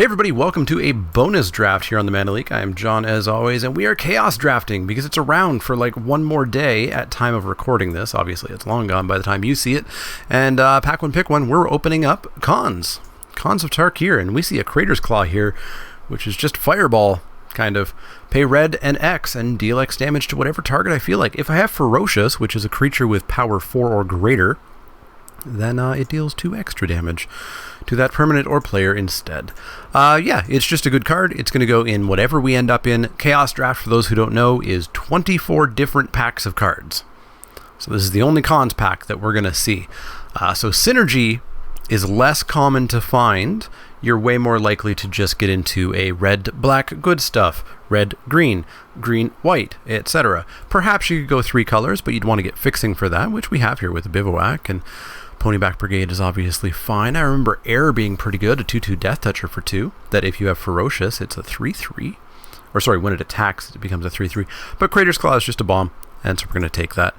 Hey everybody, welcome to a bonus draft here on the Leek. I am John as always, and we are chaos drafting because it's around for like one more day at time of recording this. Obviously, it's long gone by the time you see it. And pack one, pick one, we're opening up Khans of Tarkir, and we see a Crater's Claw here, which is just Fireball, kind of. Pay red and X and deal X damage to whatever target I feel like. If I have Ferocious, which is a creature with power 4 or greater, then it deals 2 extra damage to that permanent or player instead. Yeah, it's just a good card. It's going to go in whatever we end up in. Chaos Draft, for those who don't know, is 24 different packs of cards. So this is the only Khans pack that we're going to see. So Synergy is less common to find. You're way more likely to just get into a red-black good stuff, red-green, green-white, etc. Perhaps you could go 3 colors, but you'd want to get fixing for that, which we have here with the Bivouac, and Ponyback Brigade is obviously fine. I remember Air being pretty good, a 2/2 Death Toucher for 2, that if you have Ferocious, it's a 3/3. Or sorry, when it attacks, it becomes a 3/3. But Crater's Claw is just a bomb, and so we're going to take that.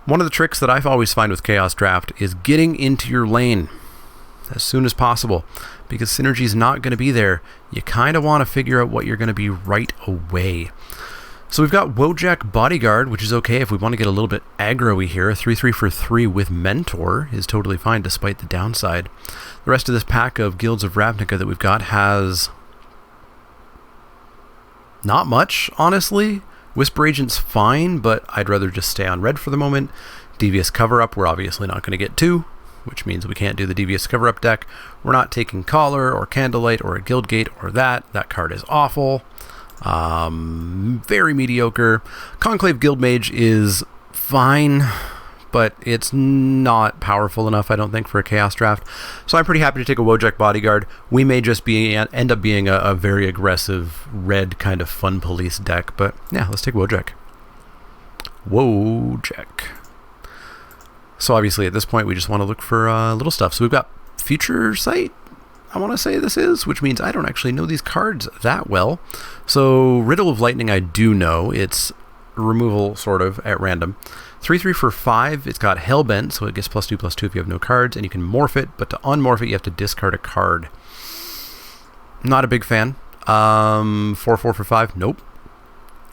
One of the tricks that I've always found with Chaos Draft is getting into your lane as soon as possible, because Synergy's not going to be there. You kind of want to figure out what you're going to be right away. So we've got Wojak Bodyguard, which is okay if we want to get a little bit aggro-y here. A 3/3 for 3 with Mentor is totally fine despite the downside. The rest of this pack of Guilds of Ravnica that we've got has not much, honestly. Whisper Agent's fine, but I'd rather just stay on red for the moment. Devious Cover-Up, we're obviously not going to get 2, which means we can't do the Devious Cover-Up deck. We're not taking Collar or Candlelight or a Guildgate or that. That card is awful. Very mediocre. Conclave Guildmage is fine, but it's not powerful enough, I don't think, for a Chaos Draft. So I'm pretty happy to take a Wojak Bodyguard. We may just end up being a very aggressive red kind of fun police deck, but yeah, let's take Wojak. So obviously at this point we just want to look for little stuff. So we've got Future Sight, I want to say this is, which means I don't actually know these cards that well. So Riddle of Lightning I do know. It's removal sort of at random. 3/3 for 5. It's got Hellbent, so it gets +2/+2 if you have no cards, and you can morph it, but to unmorph it you have to discard a card. Not a big fan. 4/4 for 5. Nope.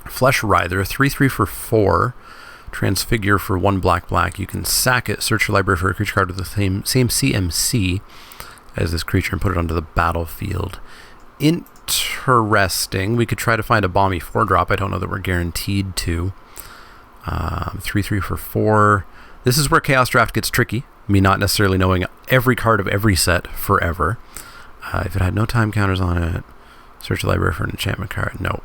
Flesh Writher, 3/3 for 4. Transfigure for 1 black. You can sack it, search your library for a creature card with the same CMC as this creature and put it onto the battlefield. Interesting. We could try to find a Balmy 4-drop. I don't know that we're guaranteed to. 3/3 for 4. This is where Chaos Draft gets tricky. Me not necessarily knowing every card of every set forever. If it had no time counters on it, search the library for an enchantment card. Nope.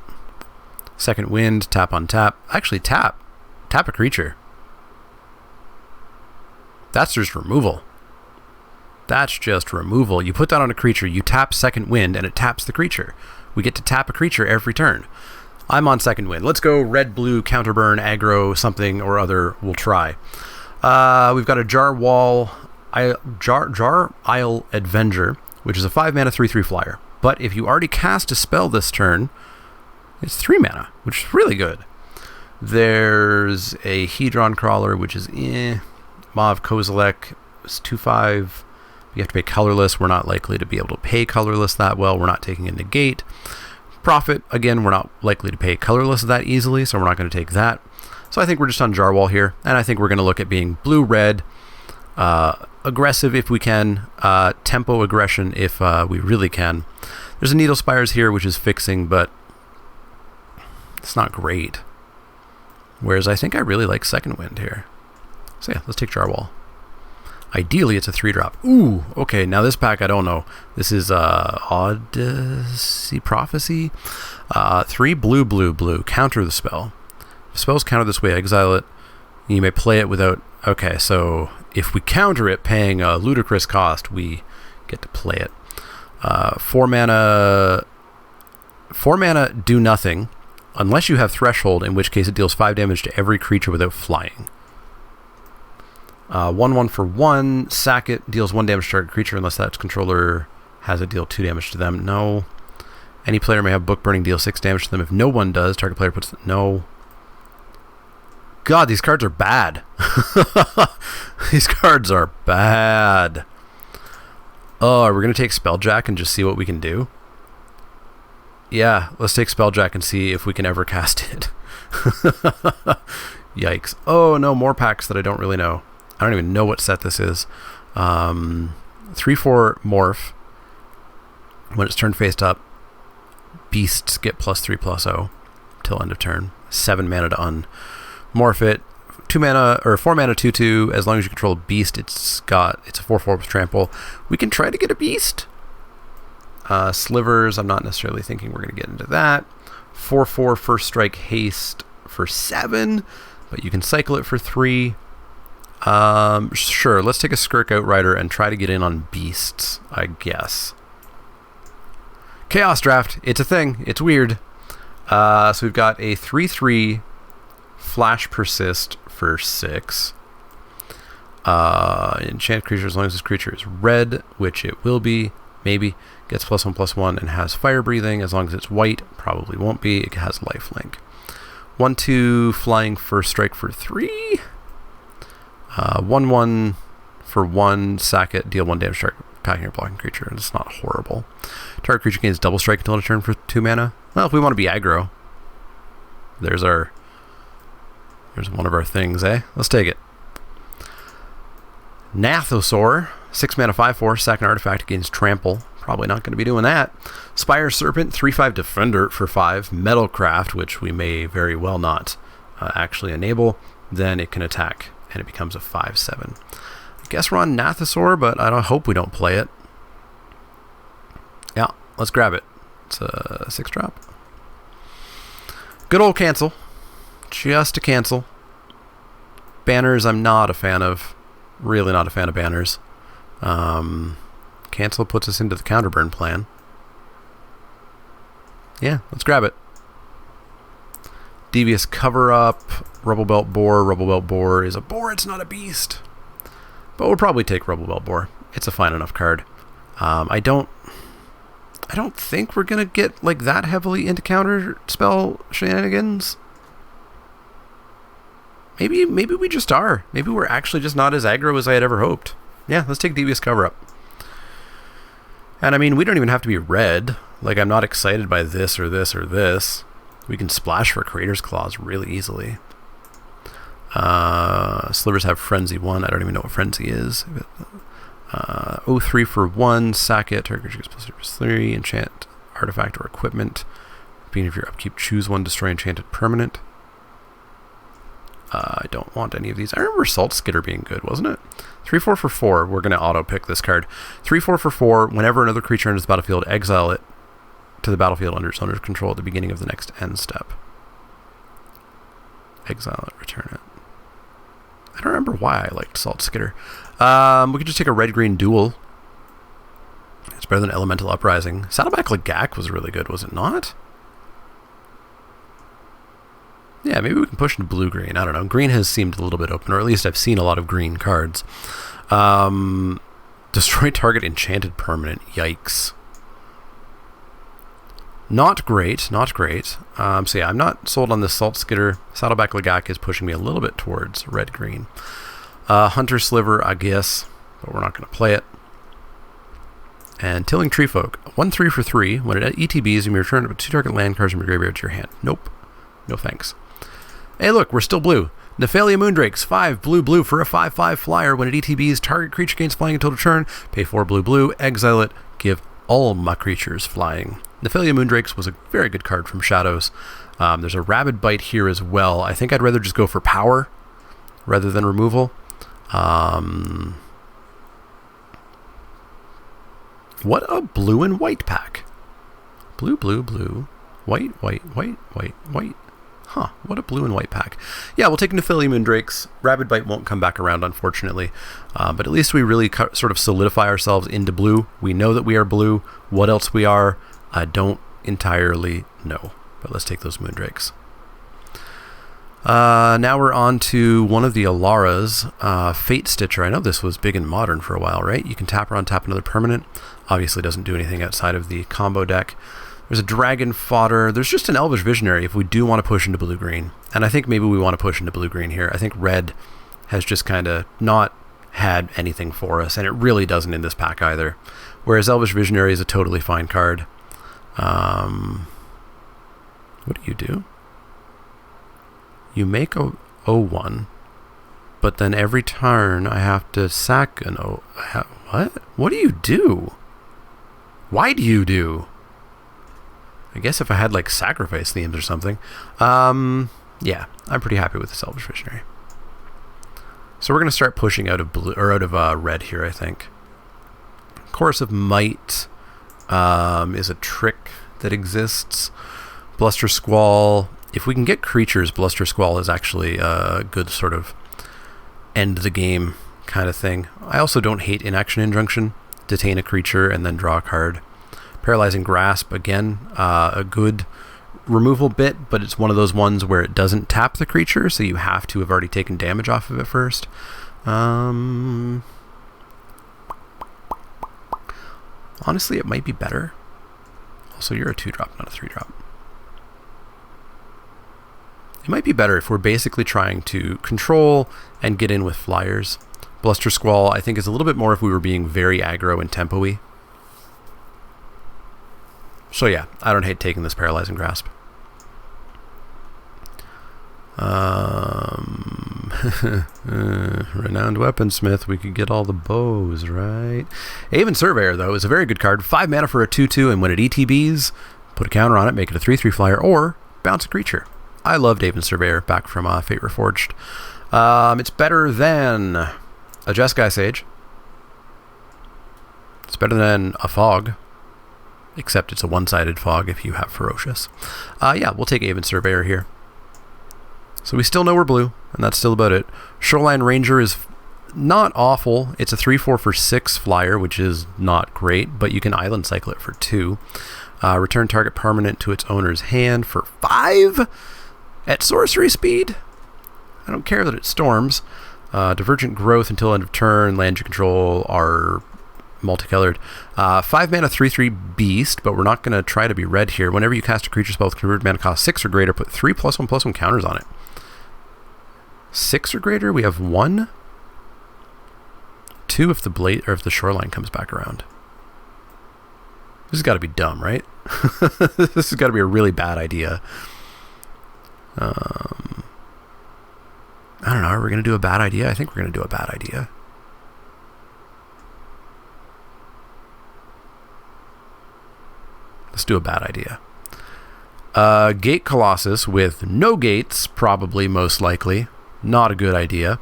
Second Wind, tap on tap. Actually, tap a creature. That's just removal. You put that on a creature, you tap Second Wind, and it taps the creature. We get to tap a creature every turn. I'm on Second Wind. Let's go red, blue, counterburn, aggro, something or other. We'll try. We've got a Jar Isle Avenger, which is a 5-mana 3/3 flyer. But if you already cast a spell this turn, it's 3 mana, which is really good. There's a Hedron Crawler, which is Mav Kozilek. It's 2/5. You have to pay colorless. We're not likely to be able to pay colorless that well. We're not taking a negate. Profit, again, we're not likely to pay colorless that easily, so we're not going to take that. So I think we're just on Jarwall here, and I think we're going to look at being blue-red, aggressive if we can, tempo aggression if we really can. There's a Needle Spires here, which is fixing, but it's not great. Whereas I think I really like Second Wind here. So yeah, let's take Jarwall. Ideally, it's a 3-drop. Ooh, okay, now this pack, I don't know. This is Odyssey Prophecy. 3 blue. Counter the spell. If spells counter this way, exile it. You may play it without... Okay, so if we counter it paying a ludicrous cost, we get to play it. 4 mana, do nothing, unless you have Threshold, in which case it deals 5 damage to every creature without flying. 1/1 for 1, sack it, deals 1 damage to target creature unless that controller has it deal 2 damage to them. No. Any player may have Book Burning, deal 6 damage to them. If no one does, target player puts... No. God, these cards are bad. These cards are bad. Oh, are we going to take Spelljack and just see what we can do? Yeah, let's take Spelljack and see if we can ever cast it. Yikes. Oh no, more packs that I don't really know. I don't even know what set this is. 3/4 morph. When it's turned faced up, beasts get +3/+0 till end of turn. 7 mana to unmorph it. 2 mana or 4 mana 2/2. As long as you control a beast, it's a 4/4 with trample. We can try to get a beast. Slivers, I'm not necessarily thinking we're going to get into that. 4/4 first strike haste for 7, but you can cycle it for 3. Sure, let's take a Skirk Outrider and try to get in on beasts, I guess. Chaos Draft, it's a thing. It's weird. So we've got a 3/3 Flash Persist for 6. Enchant creature as long as this creature is red, which it will be, maybe. Gets +1/+1 and has fire breathing. As long as it's white, probably won't be. It has lifelink. 1/2 flying first strike for 3. 1/1 for 1. Sack it. Deal 1 damage to attacking or blocking creature. It's not horrible. Target creature gains double strike until end of turn for 2 mana. Well, if we want to be aggro, there's one of our things, eh? Let's take it. Nathosaur, 6 mana 5/4. Sack an artifact against trample. Probably not going to be doing that. Spire Serpent, 3/5 Defender for 5. Metalcraft, which we may very well not actually enable. Then it can attack, and it becomes a 5/7. I guess we're on Nathosaur, but I hope we don't play it. Yeah, let's grab it. It's a 6-drop. Good old cancel. Just a cancel. Banners, I'm not a fan of. Really not a fan of banners. Cancel puts us into the counterburn plan. Yeah, let's grab it. Devious Cover-Up, Rubble Belt Boar. Rubble Belt Boar is a boar, it's not a beast. But we'll probably take Rubble Belt Boar. It's a fine enough card. I don't think we're going to get like that heavily into counter spell shenanigans. Maybe we just are. Maybe we're actually just not as aggro as I had ever hoped. Yeah, let's take Devious Cover-Up. And I mean, we don't even have to be red. Like, I'm not excited by this or this or this. We can splash for Creator's Claws really easily. Slivers have Frenzy 1. I don't even know what Frenzy is. 3 for 1. Sack it. Target creature gets +3. Enchant artifact or equipment. Beginning of your upkeep, choose 1. Destroy enchanted permanent. I don't want any of these. I remember Salt Skidder being good, wasn't it? 3/4 for 4. We're going to auto-pick this card. 3/4 for 4. Whenever another creature enters the battlefield, exile it to the battlefield under its owner's control at the beginning of the next end step. Exile it, return it. I don't remember why I liked Salt Skidder. We could just take a red-green duel. It's better than Elemental Uprising. Saddleback Legak was really good, was it not? Yeah, maybe we can push into blue-green. I don't know. Green has seemed a little bit open, or at least I've seen a lot of green cards. Destroy target enchanted permanent. Yikes. Not great, not great. So yeah, I'm not sold on this Salt Skidder. Saddleback Legak is pushing me a little bit towards red-green. Hunter Sliver, I guess, but we're not going to play it. And Tilling Treefolk. 1/3 for 3. When it ETBs, you may return up to 2 target land cards from your graveyard to your hand. Nope. No thanks. Hey look, we're still blue. Nephalia Moondrakes, 5 blue for a 5/5 flyer. When it ETBs, target creature gains flying until turn. Pay 4 blue, exile it, give all my creatures flying. Nephalia Moondrakes was a very good card from Shadows. There's a Rabid Bite here as well. I think I'd rather just go for power rather than removal. What a blue and white pack. Blue, white. Huh, what a blue and white pack. Yeah, we'll take Nephalia Moondrakes. Rabid Bite won't come back around, unfortunately. But at least we really sort of solidify ourselves into blue. We know that we are blue. What else we are, I don't entirely know. But let's take those Moondrakes. Now we're on to one of the Alaras, Fate Stitcher. I know this was big and modern for a while, right? You can tap her on, tap another permanent. Obviously doesn't do anything outside of the combo deck. There's a Dragon Fodder. There's just an Elvish Visionary if we do want to push into blue-green. And I think maybe we want to push into blue-green here. I think red has just kind of not had anything for us, and it really doesn't in this pack either. Whereas Elvish Visionary is a totally fine card. What do you do? You make a O1, but then every turn I have to sack an O. What? What do you do? Why do you do? I guess if I had like sacrifice themes or something. Yeah, I'm pretty happy with the Selfish Visionary. So we're going to start pushing out of blue or out of red here, I think. Chorus of Might is a trick that exists. Bluster Squall. If we can get creatures, Bluster Squall is actually a good sort of end the game kind of thing. I also don't hate Inaction Injunction. Detain a creature and then draw a card. Paralyzing Grasp, again, a good removal bit, but it's one of those ones where it doesn't tap the creature, so you have to have already taken damage off of it first. Honestly, it might be better. Also, you're a 2-drop, not a 3-drop. It might be better if we're basically trying to control and get in with flyers. Bluster Squall, I think, is a little bit more if we were being very aggro and tempo-y. So yeah, I don't hate taking this Paralyzing Grasp. Renowned Weaponsmith, we could get all the bows, right? Aven Surveyor, though, is a very good card. 5 mana for a 2/2, and when it ETBs, put a counter on it, make it a 3/3 flyer, or bounce a creature. I loved Aven Surveyor back from Fate Reforged. It's better than a Jeskai Sage. It's better than a Fog. Except it's a one-sided fog if you have Ferocious. Yeah, we'll take Aven Surveyor here. So we still know we're blue, and that's still about it. Shoreline Ranger is not awful. It's a 3/4 for 6 flyer, which is not great, but you can island cycle it for 2. Return target permanent to its owner's hand for 5 at sorcery speed. I don't care that it storms. Divergent Growth until end of turn. Lands you control are multicolored. 5 mana 3/3 beast, but we're not going to try to be red here. Whenever you cast a creature spell with converted mana cost 6 or greater, put 3+1/+1 counters on it. 6 or greater, we have 1. 2 if the blade or if the shoreline comes back around. This has got to be dumb, right? This has got to be a really bad idea. I don't know. Are we going to do a bad idea? I think we're going to do a bad idea. Let's do a bad idea. Gate Colossus with no gates, probably, most likely. Not a good idea.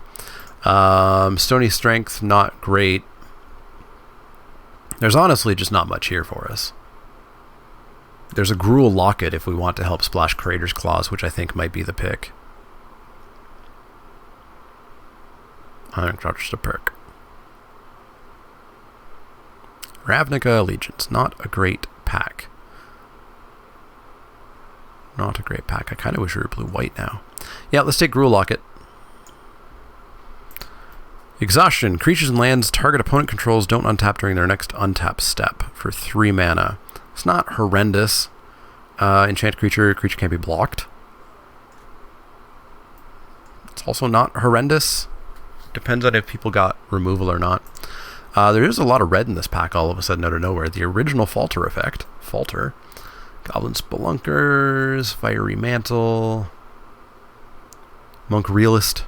Stony Strength, not great. There's honestly just not much here for us. There's a Gruul Locket if we want to help splash Creator's Claws, which I think might be the pick. I think that's just a perk. Ravnica Allegiance, not a great pack. Not a great pack. I kind of wish we were blue-white now. Yeah, let's take Gruul Locket. Exhaustion. Creatures and lands target opponent controls don't untap during their next untap step for 3 mana. It's not horrendous. Enchant creature. Creature can't be blocked. It's also not horrendous. Depends on if people got removal or not. There is a lot of red in this pack all of a sudden out of nowhere. The original Falter effect. Falter. Goblin Spelunkers, Fiery Mantle, Monk Realist.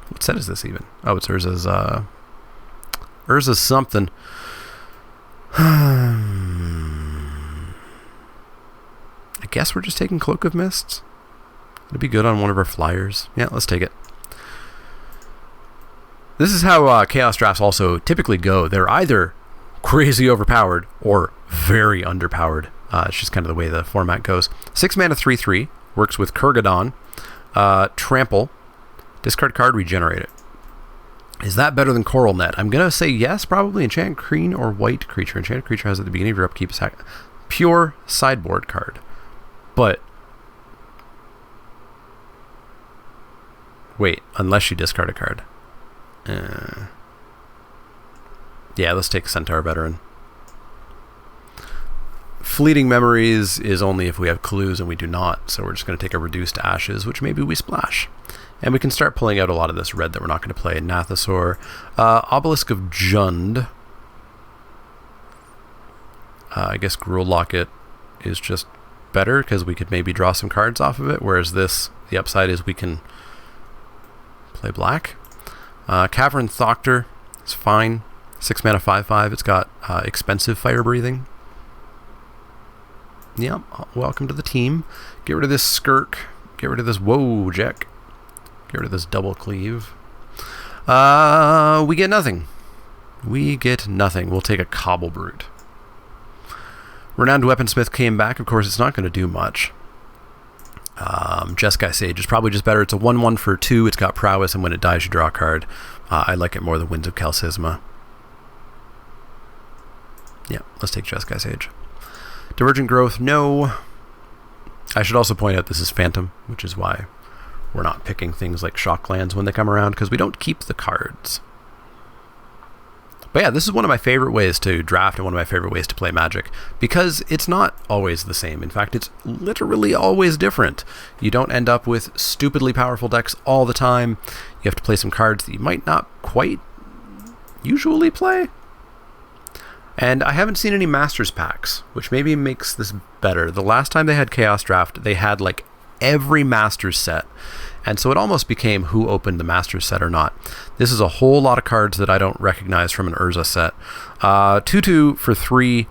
What set is this even? Oh, it's Urza's something. I guess we're just taking Cloak of Mists. It'd be good on one of our flyers. Yeah, let's take it. This is how Chaos Drafts also typically go. They're either crazy overpowered or very underpowered. It's just kind of the way the format goes. 6 mana 3/3 works with Kurgadon. Trample. Discard card, regenerate it. Is that better than Coral Net? I'm going to say yes, probably. Enchant green or white creature. Enchanted creature has at the beginning of your upkeep a pure sideboard card. But wait, unless you discard a card. Yeah, let's take Centaur Veteran. Fleeting Memories is only if we have clues, and we do not, so we're just going to take a Reduced Ashes, which maybe we splash. And we can start pulling out a lot of this red that we're not going to play. Nathasaur. Obelisk of Jund. I guess Gruul Locket is just better because we could maybe draw some cards off of it, whereas this, the upside is we can play black. Cavern Thoctor is fine. 6 mana 5/5. It's got expensive fire breathing. Yep, welcome to the team. Get rid of this Skirk. Get rid of this Wojek. Get rid of this double cleave. We get nothing. We get nothing. We'll take a Cobble Brute. Renowned Weaponsmith came back. Of course, it's not going to do much. Jeskai Sage is probably just better. It's a 1/1 for 2. It's got prowess, and when it dies, you draw a card. I like it more than Winds of Kalsisma. Yeah, let's take Jeskai Sage. Divergent Growth, no. I should also point out this is Phantom, which is why we're not picking things like Shocklands when they come around, because we don't keep the cards. But yeah, this is one of my favorite ways to draft and one of my favorite ways to play Magic, because it's not always the same. In fact, it's literally always different. You don't end up with stupidly powerful decks all the time. You have to play some cards that you might not quite usually play. And I haven't seen any Masters packs, which maybe makes this better. The last time they had Chaos Draft, they had like every Masters set. And so it almost became who opened the Masters set or not. This is a whole lot of cards that I don't recognize from an Urza set. 2/2 for 3.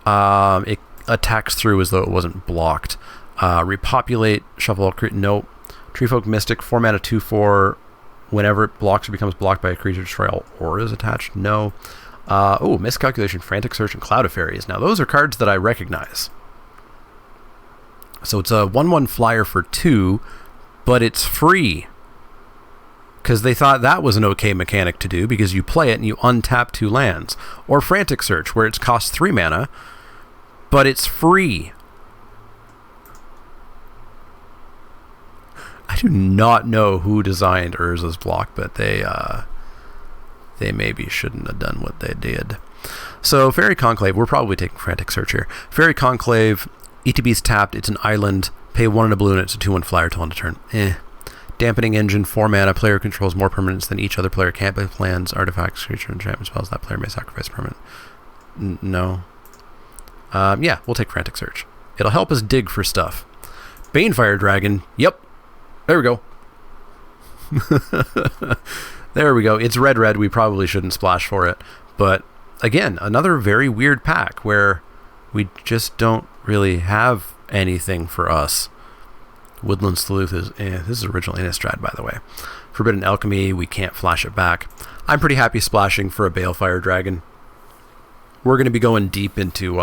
It attacks through as though it wasn't blocked. Repopulate, shuffle all no. Treefolk Mystic, 4 mana 2/4. Whenever it blocks or becomes blocked by a creature, destroy all auras attached. No. Miscalculation, Frantic Search, and Cloud of Fairies. Now, those are cards that I recognize. So it's a 1/1 flyer for 2, but it's free. Because they thought that was an okay mechanic to do, because you play it and you untap 2 lands. Or Frantic Search, where it's cost 3 mana, but it's free. I do not know who designed Urza's block, but they maybe shouldn't have done what they did. So Fairy Conclave, we're probably taking Frantic Search here. Fairy Conclave, ETB's tapped, it's an island, pay 1 and a blue, and it's a 2/1 flyer till end of turn. Dampening Engine, 4 mana, player controls more permanents than each other player can't play lands, artifacts, creature, enchantment spells. That player may sacrifice permanent. No. Yeah, we'll take Frantic Search. It'll help us dig for stuff. Banefire Dragon, yep. There we go. There we go. It's red. We probably shouldn't splash for it. But again, another very weird pack where we just don't really have anything for us. Woodland Sleuth is... this is original Innistrad, by the way. Forbidden Alchemy, we can't flash it back. I'm pretty happy splashing for a Balefire Dragon. We're going to be going deep into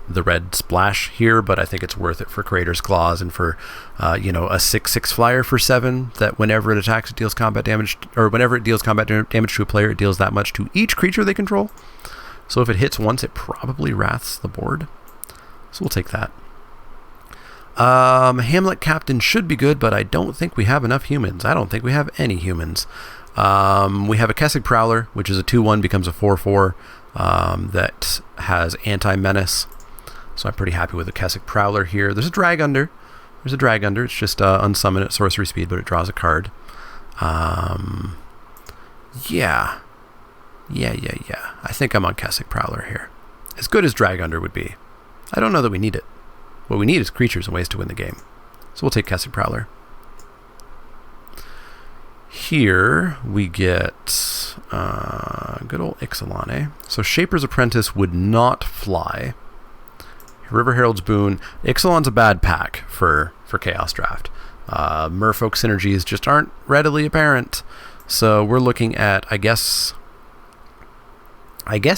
the red splash here, but I think it's worth it for Creator's Claws and for a 6/6 flyer for 7 that whenever it attacks it deals combat damage, or whenever it deals combat damage to a player, it deals that much to each creature they control. So if it hits once, it probably wraths the board. So we'll take that. Hamlet Captain should be good, but I don't think we have enough humans. I don't think we have any humans. We have a Kessig Prowler, which is a 2/1, becomes a 4/4 that has anti-menace. So I'm pretty happy with the Kessig Prowler here. There's a Drag Under. It's just unsummon at sorcery speed, but it draws a card. Yeah. I think I'm on Kessig Prowler here. As good as Drag Under would be. I don't know that we need it. What we need is creatures and ways to win the game. So we'll take Kessig Prowler. Here we get good old Ixalan. So Shaper's Apprentice would not fly. River Herald's Boon. Ixalan's a bad pack for Chaos Draft. Merfolk synergies just aren't readily apparent. So we're looking at, I guess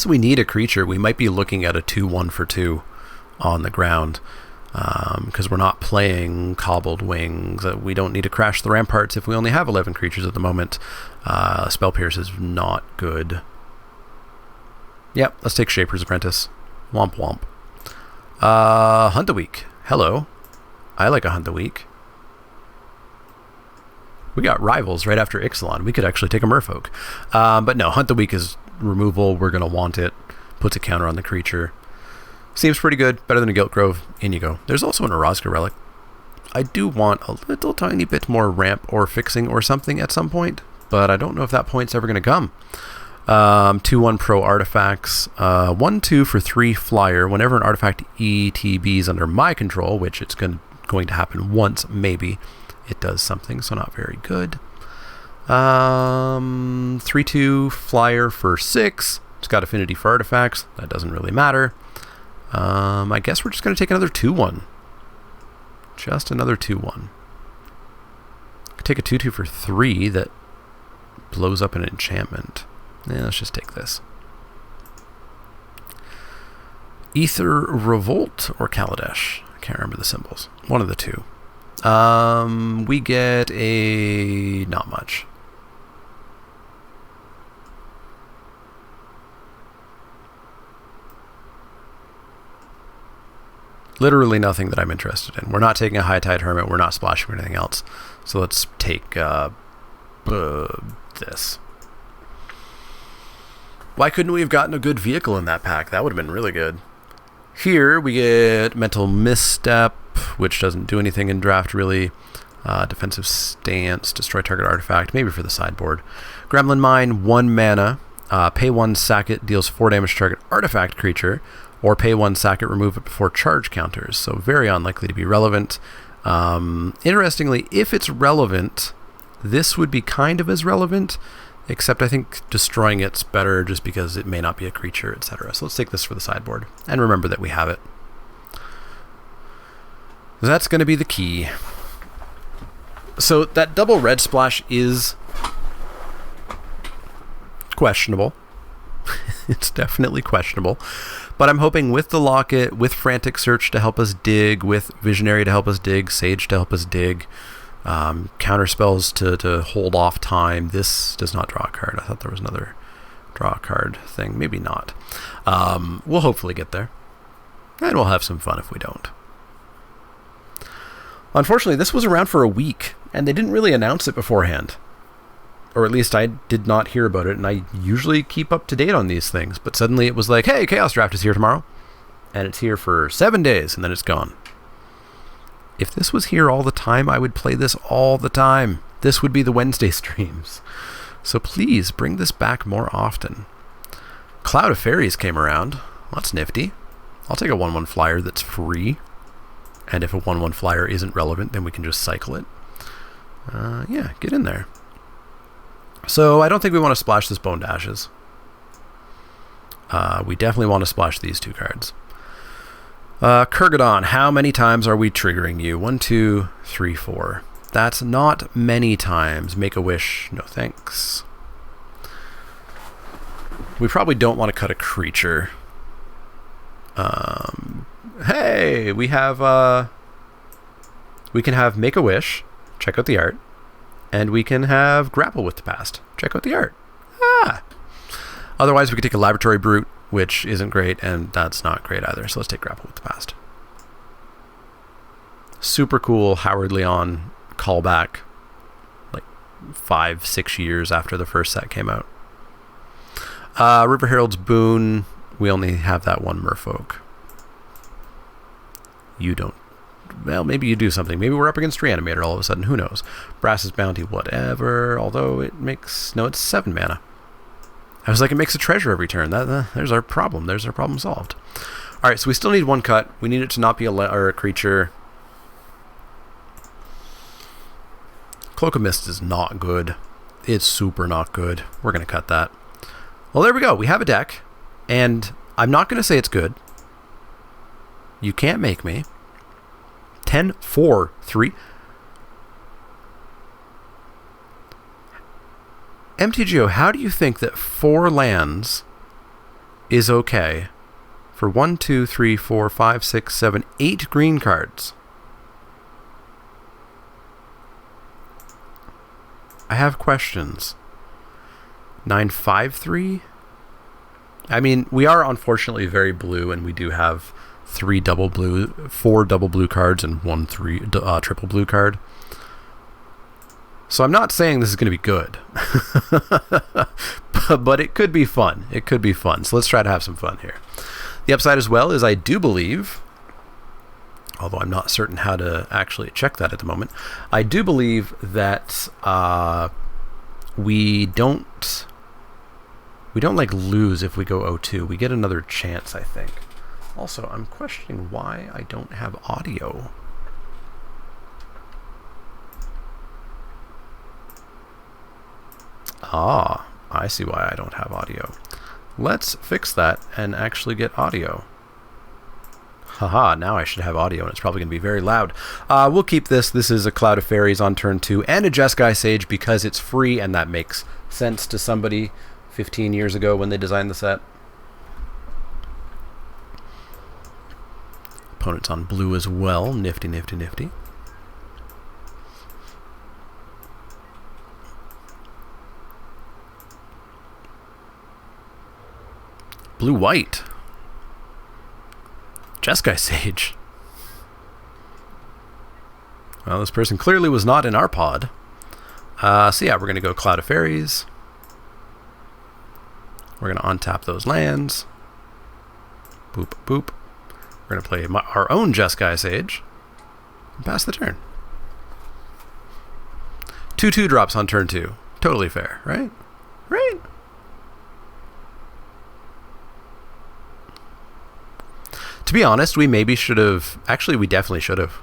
we need a creature. We might be looking at a 2/1 for 2 on the ground. Because we're not playing Cobbled Wings. We don't need to crash the ramparts if we only have 11 creatures at the moment. Spell Pierce is not good. Yep, let's take Shaper's Apprentice. Womp womp. Hunt a Week. Hello. I like a Hunt a Week. We got Rivals right after Ixalan. We could actually take a Merfolk. But no, Hunt the Week is removal. We're going to want it. Puts a counter on the creature. Seems pretty good. Better than a Gilt Grove. In you go. There's also an Orazca Relic. I do want a little tiny bit more ramp or fixing or something at some point, but I don't know if that point's ever going to come. 2/1 pro artifacts, 1/2 for 3 flyer. Whenever an artifact ETBs under my control, which it's going to happen once, maybe, it does something, so not very good. 3/2 flyer for 6. It's got affinity for artifacts. That doesn't really matter. I guess we're just going to take another 2/1. Just another 2/1. Could take a 2/2 for 3 that blows up an enchantment. Yeah, let's just take this. Ether Revolt or Kaladesh. I can't remember the symbols. One of the two. We get a... not much. Literally nothing that I'm interested in. We're not taking a High Tide Hermit. We're not splashing or anything else. So let's take this. Why couldn't we have gotten a good vehicle in that pack? That would have been really good. Here we get Mental Misstep, which doesn't do anything in draft really. Defensive Stance, destroy target artifact, maybe for the sideboard. Gremlin Mine, 1 mana. Pay 1, sack it, deals 4 damage to target artifact creature. Or pay 1, sack it, remove it before charge counters. So very unlikely to be relevant. Interestingly, if it's relevant, this would be kind of as relevant, except I think destroying it's better just because it may not be a creature, etc. So let's take this for the sideboard. And remember that we have it. That's going to be the key. So that double red splash is questionable. It's definitely questionable. But I'm hoping with the Locket, with Frantic Search to help us dig, with Visionary to help us dig, Sage to help us dig, counter spells to hold off time. This does not draw a card. I thought there was another draw a card thing. Maybe not. We'll hopefully get there. And we'll have some fun if we don't. Unfortunately, this was around for a week, and they didn't really announce it beforehand. Or at least I did not hear about it, and I usually keep up to date on these things. But suddenly it was like, hey, Chaos Draft is here tomorrow. And it's here for 7 days, and then it's gone. If this was here all the time, I would play this all the time. This would be the Wednesday streams. So please, bring this back more often. Cloud of Fairies came around. That's nifty. I'll take a 1/1 flyer that's free. And if a 1/1 flyer isn't relevant, then we can just cycle it. Yeah, get in there. So I don't think we want to splash this Bone Dashes. We definitely want to splash these 2 cards. Kurgadon, how many times are we triggering you? 1, 2, 3, 4. That's not many times. Make a wish. No thanks. We probably don't want to cut a creature. Hey, we have... we can have Make a Wish. Check out the art. And we can have Grapple with the Past. Check out the art. Otherwise, we could take a Laboratory Brute, which isn't great, and that's not great either. So let's take Grapple with the Past. Super cool Howard Leon callback. Like 5-6 years after the first set came out. River Herald's Boon. We only have that 1 Merfolk. You don't. Well, maybe you do something. Maybe we're up against Reanimator all of a sudden. Who knows? Brass's Bounty, whatever. Although it makes... No, it's 7 mana. I was like, it makes a treasure every turn. There's our problem. There's our problem solved. All right, so we still need 1 cut. We need it to not be a creature. Cloak of Mist is not good. It's super not good. We're going to cut that. Well, there we go. We have a deck. And I'm not going to say it's good. You can't make me. 10, 4, 3. MTGO, how do you think that 4 lands is okay for 1, 2, 3, 4, 5, 6, 7, 8 green cards? I have questions. 9, 5, 3? I mean, we are unfortunately very blue, and we do have 4 double blue cards and 1 triple blue card. So I'm not saying this is going to be good, but it could be fun. It could be fun. So let's try to have some fun here. The upside as well is I do believe, although I'm not certain how to actually check that at the moment, I do believe that we don't We don't like lose if we go 0-2. We get another chance, I think. Also, I'm questioning why I don't have audio. Ah, I see why I don't have audio. Let's fix that and actually get audio. Haha, now I should have audio, and it's probably going to be very loud. We'll keep this. This is a Cloud of Fairies on turn 2, and a Jeskai Sage because it's free, and that makes sense to somebody 15 years ago when they designed the set. Opponent's on blue as well. Nifty, nifty, nifty. Blue-white. Jeskai Sage. Well, this person clearly was not in our pod. So yeah, we're going to go Cloud of Fairies. We're going to untap those lands. Boop, boop. We're going to play our own Jeskai Sage. And pass the turn. 2/2 drops on turn 2. Totally fair, right? Right? To be honest, we maybe should have... Actually, we definitely should have.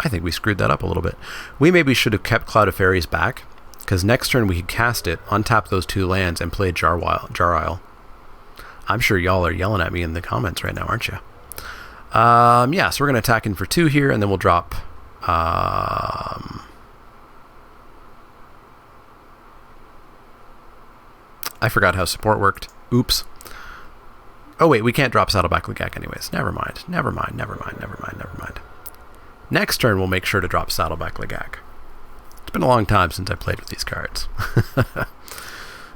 I think we screwed that up a little bit. We maybe should have kept Cloud of Fairies back, because next turn we could cast it, untap those 2 lands, and play Jar Isle. I'm sure y'all are yelling at me in the comments right now, aren't you? Yeah, so we're going to attack in for 2 here, and then we'll drop... I forgot how support worked. Oops. Oh wait, we can't drop Saddleback Legak anyways. Never mind. Never mind, never mind, never mind, never mind. Next turn we'll make sure to drop Saddleback Legak. It's been a long time since I played with these cards.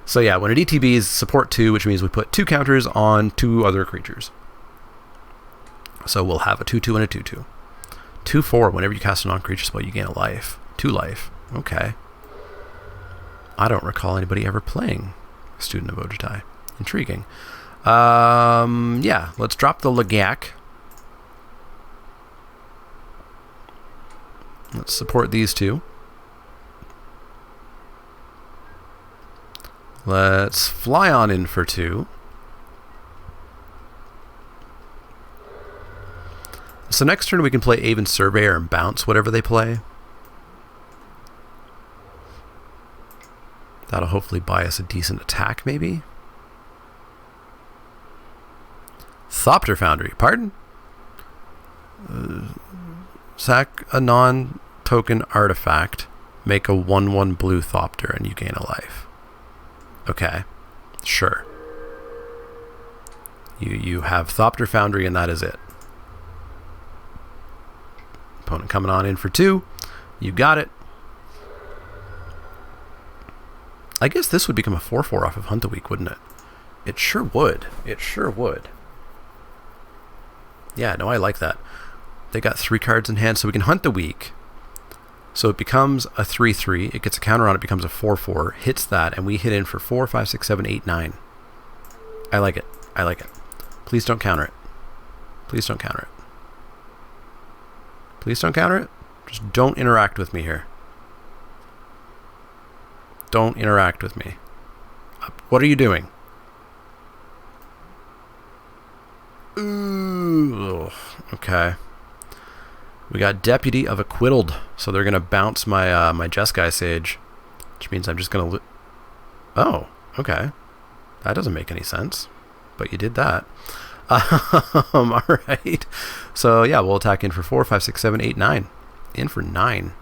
So yeah, when it ETBs, support 2, which means we put 2 counters on 2 other creatures. So we'll have a 2/2 and a 2/2. 2/4, whenever you cast a non-creature spell, you gain a life. 2 life. Okay. I don't recall anybody ever playing Student of Ojutai. Intriguing. Yeah, let's drop the Legak. Let's support these 2. Let's fly on in for 2. So next turn we can play Aven Surveyor and bounce whatever they play. That'll hopefully buy us a decent attack, maybe. Thopter Foundry, pardon? Sack a non-token artifact, make a 1/1 blue Thopter, and you gain a life. Okay, sure. You have Thopter Foundry, and that is it. Opponent coming on in for 2. You got it. I guess this would become a 4/4 off of Hunt the Week, wouldn't it? It sure would. It sure would. Yeah, no, I like that. They got 3 cards in hand, so we can Hunt the Week. So it becomes a 3/3. It gets a counter on it, becomes a 4/4. Hits that, and we hit in for 4, 5, 6, 7, 8, 9. I like it. I like it. Please don't counter it. Please don't counter it. Please don't counter it. Just don't interact with me here. Don't interact with me. What are you doing? Ooh, okay. We got Deputy of Acquitted, so they're gonna bounce my my Jeskai Sage, which means I'm just gonna. Oh, okay. That doesn't make any sense, but you did that. All right. So yeah, we'll attack in for 4, 5, 6, 7, 8, 9. In for 9.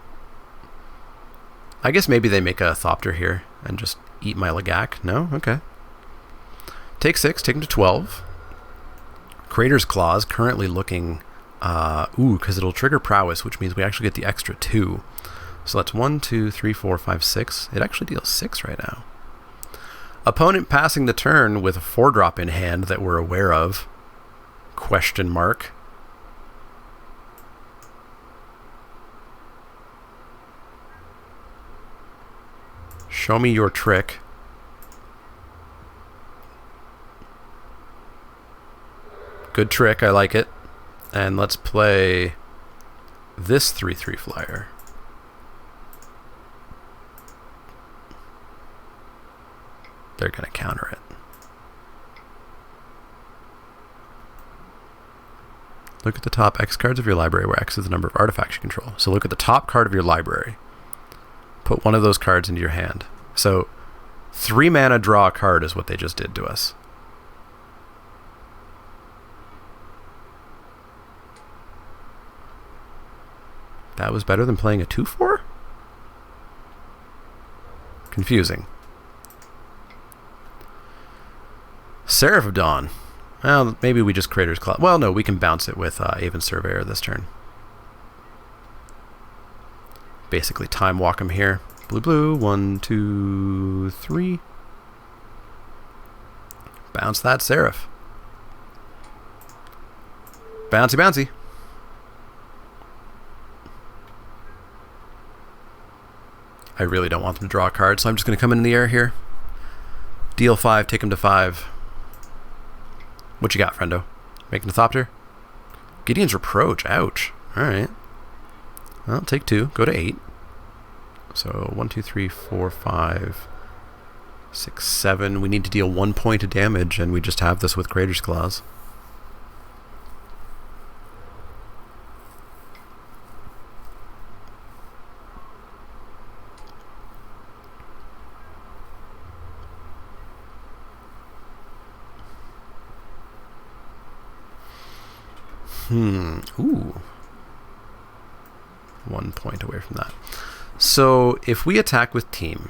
I guess maybe they make a Thopter here and just eat my Legak. No, okay. Take 6, take him to 12. Crater's Claws currently looking, because it'll trigger Prowess, which means we actually get the extra 2. So that's 1, 2, 3, 4, 5, 6. It actually deals 6 right now. Opponent passing the turn with a 4-drop in hand that we're aware of. Question mark. Show me your trick. Good trick, I like it. And let's play this 3/3 flyer. They're going to counter it. Look at the top X cards of your library, where X is the number of artifacts you control. So look at the top card of your library. Put one of those cards into your hand. So 3 mana, draw a card is what they just did to us. That was better than playing a 2/4? Confusing. Seraph of Dawn. Well, maybe we just Creator's Claw. Well, no, we can bounce it with Aven Surveyor this turn. Basically time walk him here. Blue, blue. 1, 2, 3. Bounce that Seraph. Bouncy, bouncy. I really don't want them to draw a card, so I'm just going to come in the air here. Deal 5, take him to 5. What you got, friendo? Making a Thopter? Gideon's Reproach. Ouch. Alright. Well, take 2. Go to 8. So 1, 2, 3, 4, 5, 6, 7. We need to deal 1 point of damage, and we just have this with Creator's Claws. Ooh. 1 point away from that. So if we attack with team,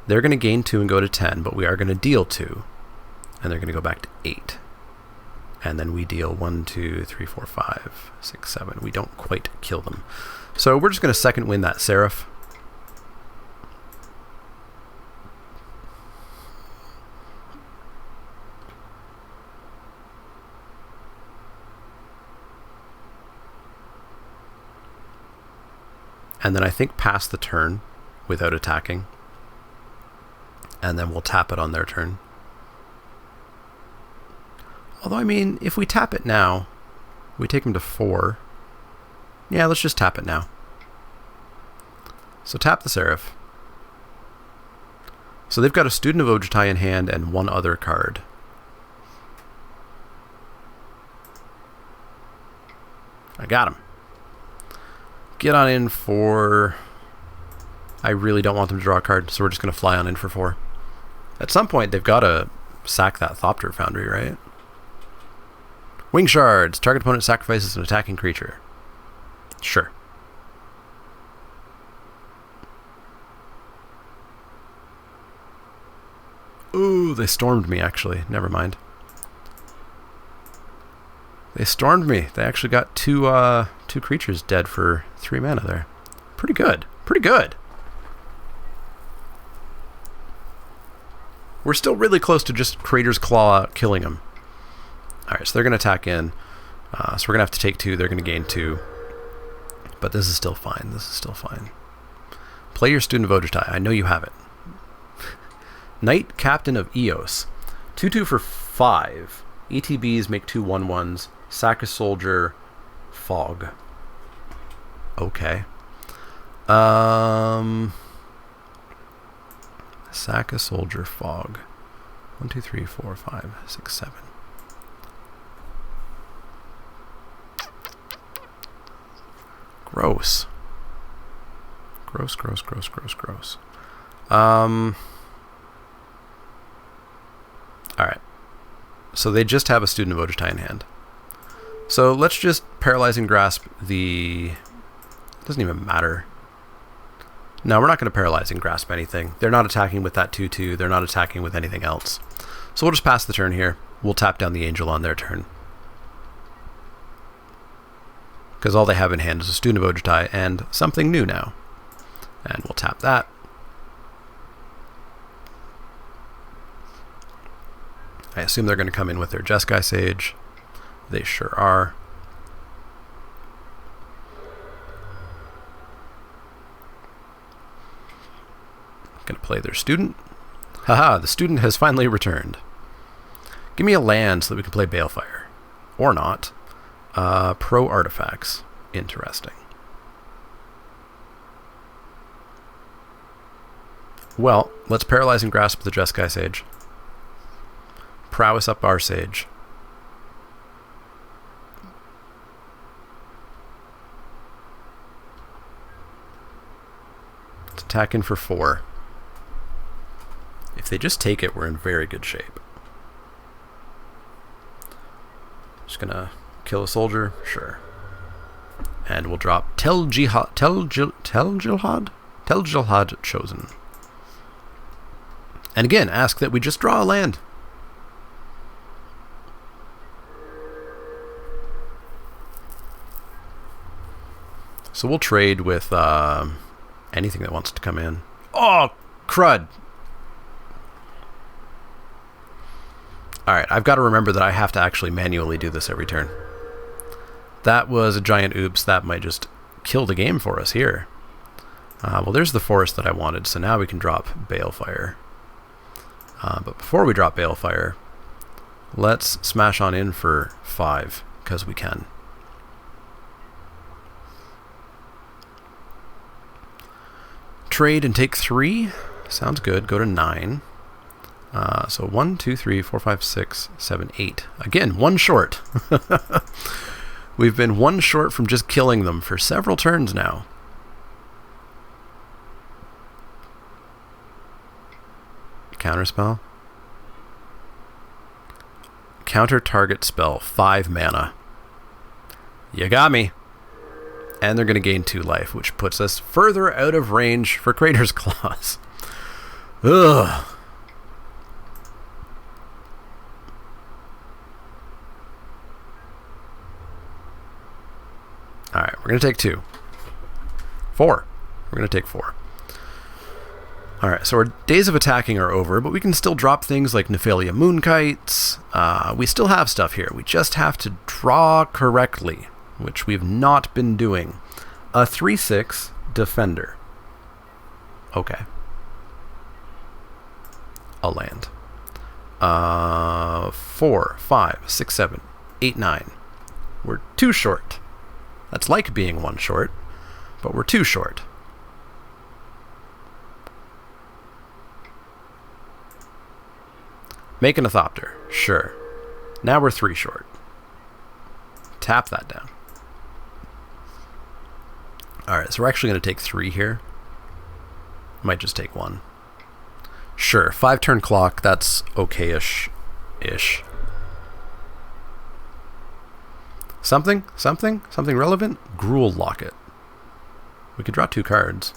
they're going to gain 2 and go to 10, but we are going to deal 2, and they're going to go back to 8. And then we deal 1, 2, 3, 4, 5, 6, 7. We don't quite kill them. So we're just going to second win that Seraph. And then I think pass the turn without attacking. And then we'll tap it on their turn. Although, I mean, if we tap it now, we take them to 4. Yeah, let's just tap it now. So tap the Seraph. So they've got a Student of Ojtai in hand and 1 other card. I got him. Get on in for... I really don't want them to draw a card, so we're just going to fly on in for 4. At some point, they've got to sack that Thopter Foundry, right? Wing Shards. Target opponent sacrifices an attacking creature. Sure. Ooh, they stormed me, actually. Never mind. They stormed me. They actually got two creatures dead for 3 mana there. Pretty good. Pretty good. We're still really close to just Creator's Claw killing them. Alright, so they're going to attack in. So we're going to have to take 2. They're going to gain 2. But this is still fine. This is still fine. Play your Student of Ojtai. I know you have it. Knight Captain of Eos. 2/2 for 5. ETBs make 2 1/1s. Sack a Soldier. Fog. Okay. Sack a Soldier. Fog. 1, 2, 3, 4, 5, 6, 7. Gross. Gross, gross, gross, gross, gross. Alright. So they just have a Student of Ojtai in hand. So let's just Paralyzing Grasp the... Doesn't even matter. No, we're not going to Paralyzing Grasp anything. They're not attacking with that 2/2. They're not attacking with anything else. So we'll just pass the turn here. We'll tap down the Angel on their turn. Because all they have in hand is a Student of Ojtai and something new now. And we'll tap that. I assume they're going to come in with their Jeskai Sage. They sure are. Going to play their student. Haha, the student has finally returned. Give me a land so that we can play Balefire. Or not. Pro artifacts. Interesting. Well, let's Paralyze and Grasp the Jeskai Sage. Prowess up our Sage. Let's attack in for 4. If they just take it, we're in very good shape. Just gonna kill a soldier, sure. And we'll drop Tel Jilhad Chosen. And again, ask that we just draw a land. So we'll trade with anything that wants to come in. Oh, crud. Alright, I've got to remember that I have to actually manually do this every turn. That was a giant oops. That might just kill the game for us here. Well, there's the forest that I wanted, so now we can drop Balefire. But before we drop Balefire, let's smash on in for 5, because we can. Trade and take 3. Sounds good. Go to 9. So 1, 2, 3, 4, 5, 6, 7, 8. Again, 1 short. We've been 1 short from just killing them for several turns now. Counterspell. Counter target spell, 5 mana. You got me. And they're going to gain 2 life, which puts us further out of range for Crater's Claws. Ugh. Alright, we're going to take 2. 4. We're going to take 4. Alright, so our days of attacking are over, but we can still drop things like Nephalia Moonkites. We still have stuff here. We just have to draw correctly, which we've not been doing. A 3/6 Defender. Okay. A land. 4, 5, 6, 7, 8, 9. We're 2 short. That's like being 1 short, but we're 2 short. Make an Athopter. Sure. Now we're 3 short. Tap that down. Alright, so we're actually going to take 3 here. Might just take 1. Sure, 5 turn clock. That's okay-ish. Something relevant? Gruul Locket. We could draw 2 cards.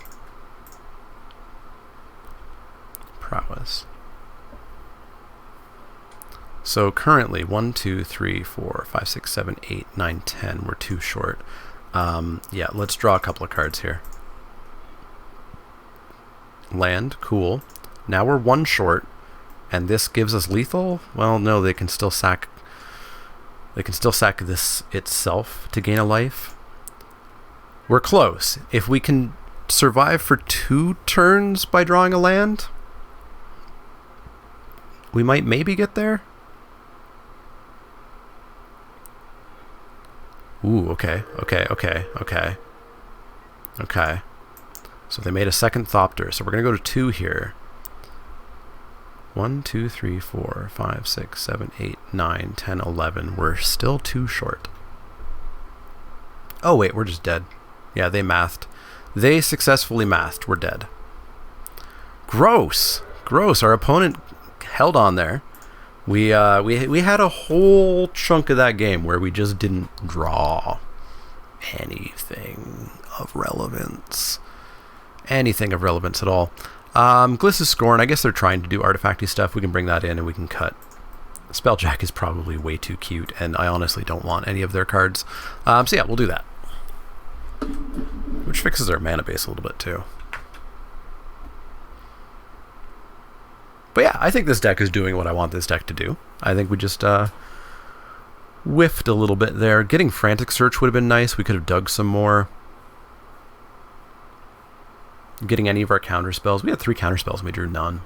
Prowess. So currently 1, 2, 3, 4, 5, 6, 7, 8, 9, 10. We're 2 short. Yeah, let's draw a couple of cards here. Land, cool. Now we're 1 short, and this gives us lethal? Well, no, they can still sack. They can still sack this itself to gain a life. We're close. If we can survive for 2 turns by drawing a land, we might maybe get there. Ooh, okay. So they made a second Thopter, so we're going to go to 2 here. 1, 2, 3, 4, 5, 6, 7, 8, 9, 10, 11. We're still 2 short. Oh, wait, we're just dead. Yeah, they mathed. They successfully mathed. We're dead. Gross. Our opponent held on there. We had a whole chunk of that game where we just didn't draw anything of relevance. Anything of relevance at all. Gliss's Scorn, I guess they're trying to do artifacty stuff. We can bring that in and we can cut. Spelljack is probably way too cute, and I honestly don't want any of their cards. So yeah, we'll do that. Which fixes our mana base a little bit too. But yeah, I think this deck is doing what I want this deck to do. I think we just whiffed a little bit there. Getting Frantic Search would have been nice. We could have dug some more. Getting any of our counter spells. We had 3 counter spells and we drew none.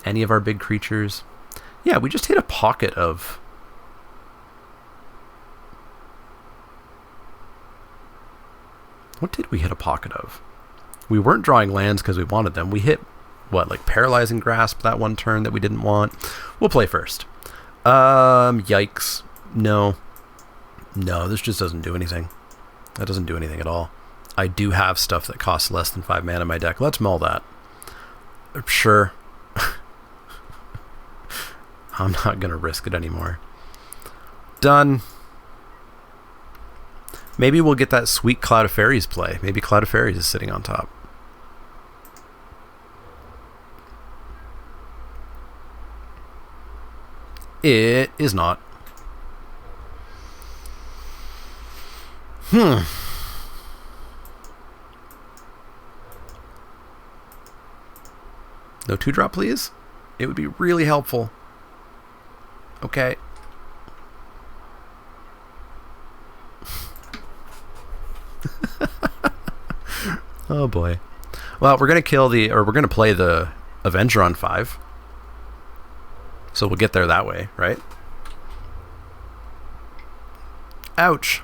Any of our big creatures. Yeah, we just hit a pocket of... What did we hit a pocket of? We weren't drawing lands because we wanted them. We hit, what, like Paralyzing Grasp that one turn that we didn't want? We'll play first. Yikes. No, this just doesn't do anything. That doesn't do anything at all. I do have stuff that costs less than 5 mana in my deck. Let's mull that. Sure. I'm not going to risk it anymore. Done. Maybe we'll get that sweet Cloud of Fairies play. Maybe Cloud of Fairies is sitting on top. It is not. No 2-drop, please? It would be really helpful. Okay. Oh boy. Well, we're going to kill we're going to play the Avenger on 5. So we'll get there that way, right? Ouch.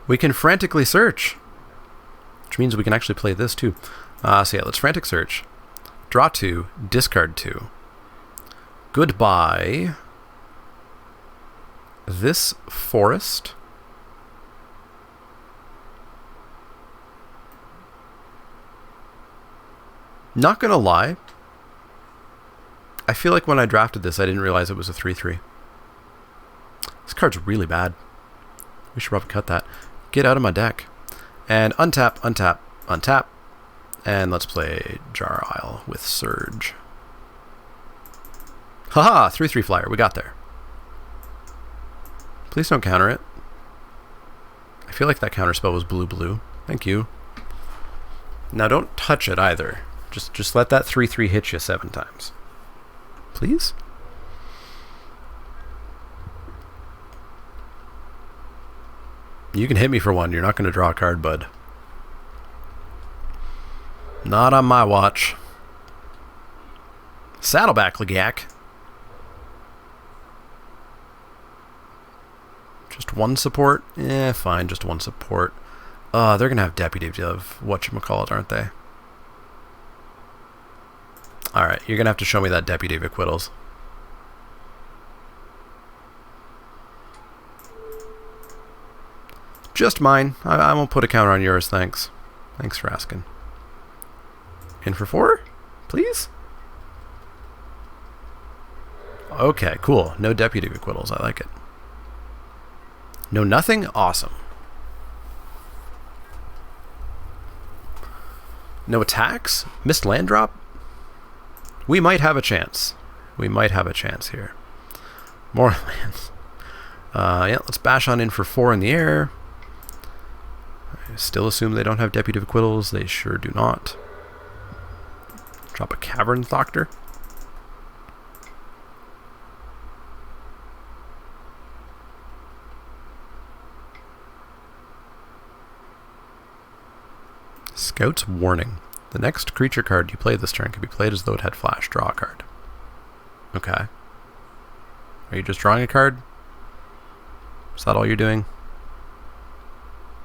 We can frantically search, which means we can actually play this too. So yeah, let's frantic search. Draw 2, discard 2. Goodbye. This forest. Not gonna lie, I feel like when I drafted this, I didn't realize it was a 3/3. This card's really bad. We should probably cut that. Get out of my deck. And untap, untap, untap. And let's play Jar Isle with Surge. Haha, 3/3 flyer. We got there. Please don't counter it. I feel like that counter spell was blue. Thank you. Now don't touch it either. Just let that 3/3 hit you 7 times. Please? You can hit me for 1. You're not going to draw a card, bud. Not on my watch. Saddleback Leek. Just 1 support? Eh, fine, just 1 support. They're going to have Deputy of whatchamacallit, aren't they? Alright, you're going to have to show me that Deputy of Acquittals. Just mine. I won't put a counter on yours, thanks. Thanks for asking. In for 4? Please? Okay, cool. No Deputy of Acquittals. I like it. No nothing? Awesome. No attacks? Missed land drop? We might have a chance. We might have a chance here. More lands. Yeah, let's bash on in for 4 in the air. I still assume they don't have Deputy of Acquittals. They sure do not. Drop a Cavern Thoctor. Scout's Warning. The next creature card you play this turn can be played as though it had flash. Draw a card. Okay. Are you just drawing a card? Is that all you're doing?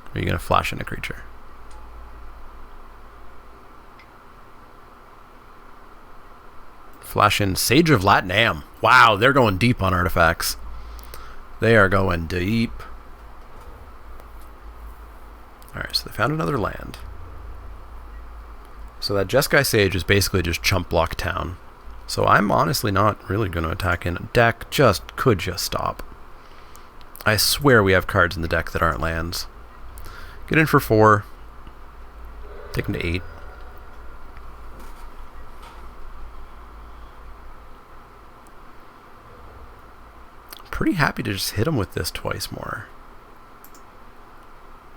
Or are you going to flash in a creature? Flash in Sage of Latinam. Wow, they're going deep on artifacts. They are going deep. Alright, so they found another land. So that Jeskai Sage is basically just chump block town. So I'm honestly not really going to attack in. Deck could just stop. I swear we have cards in the deck that aren't lands. Get in for 4. Take him to 8. Pretty happy to just hit them with this twice more.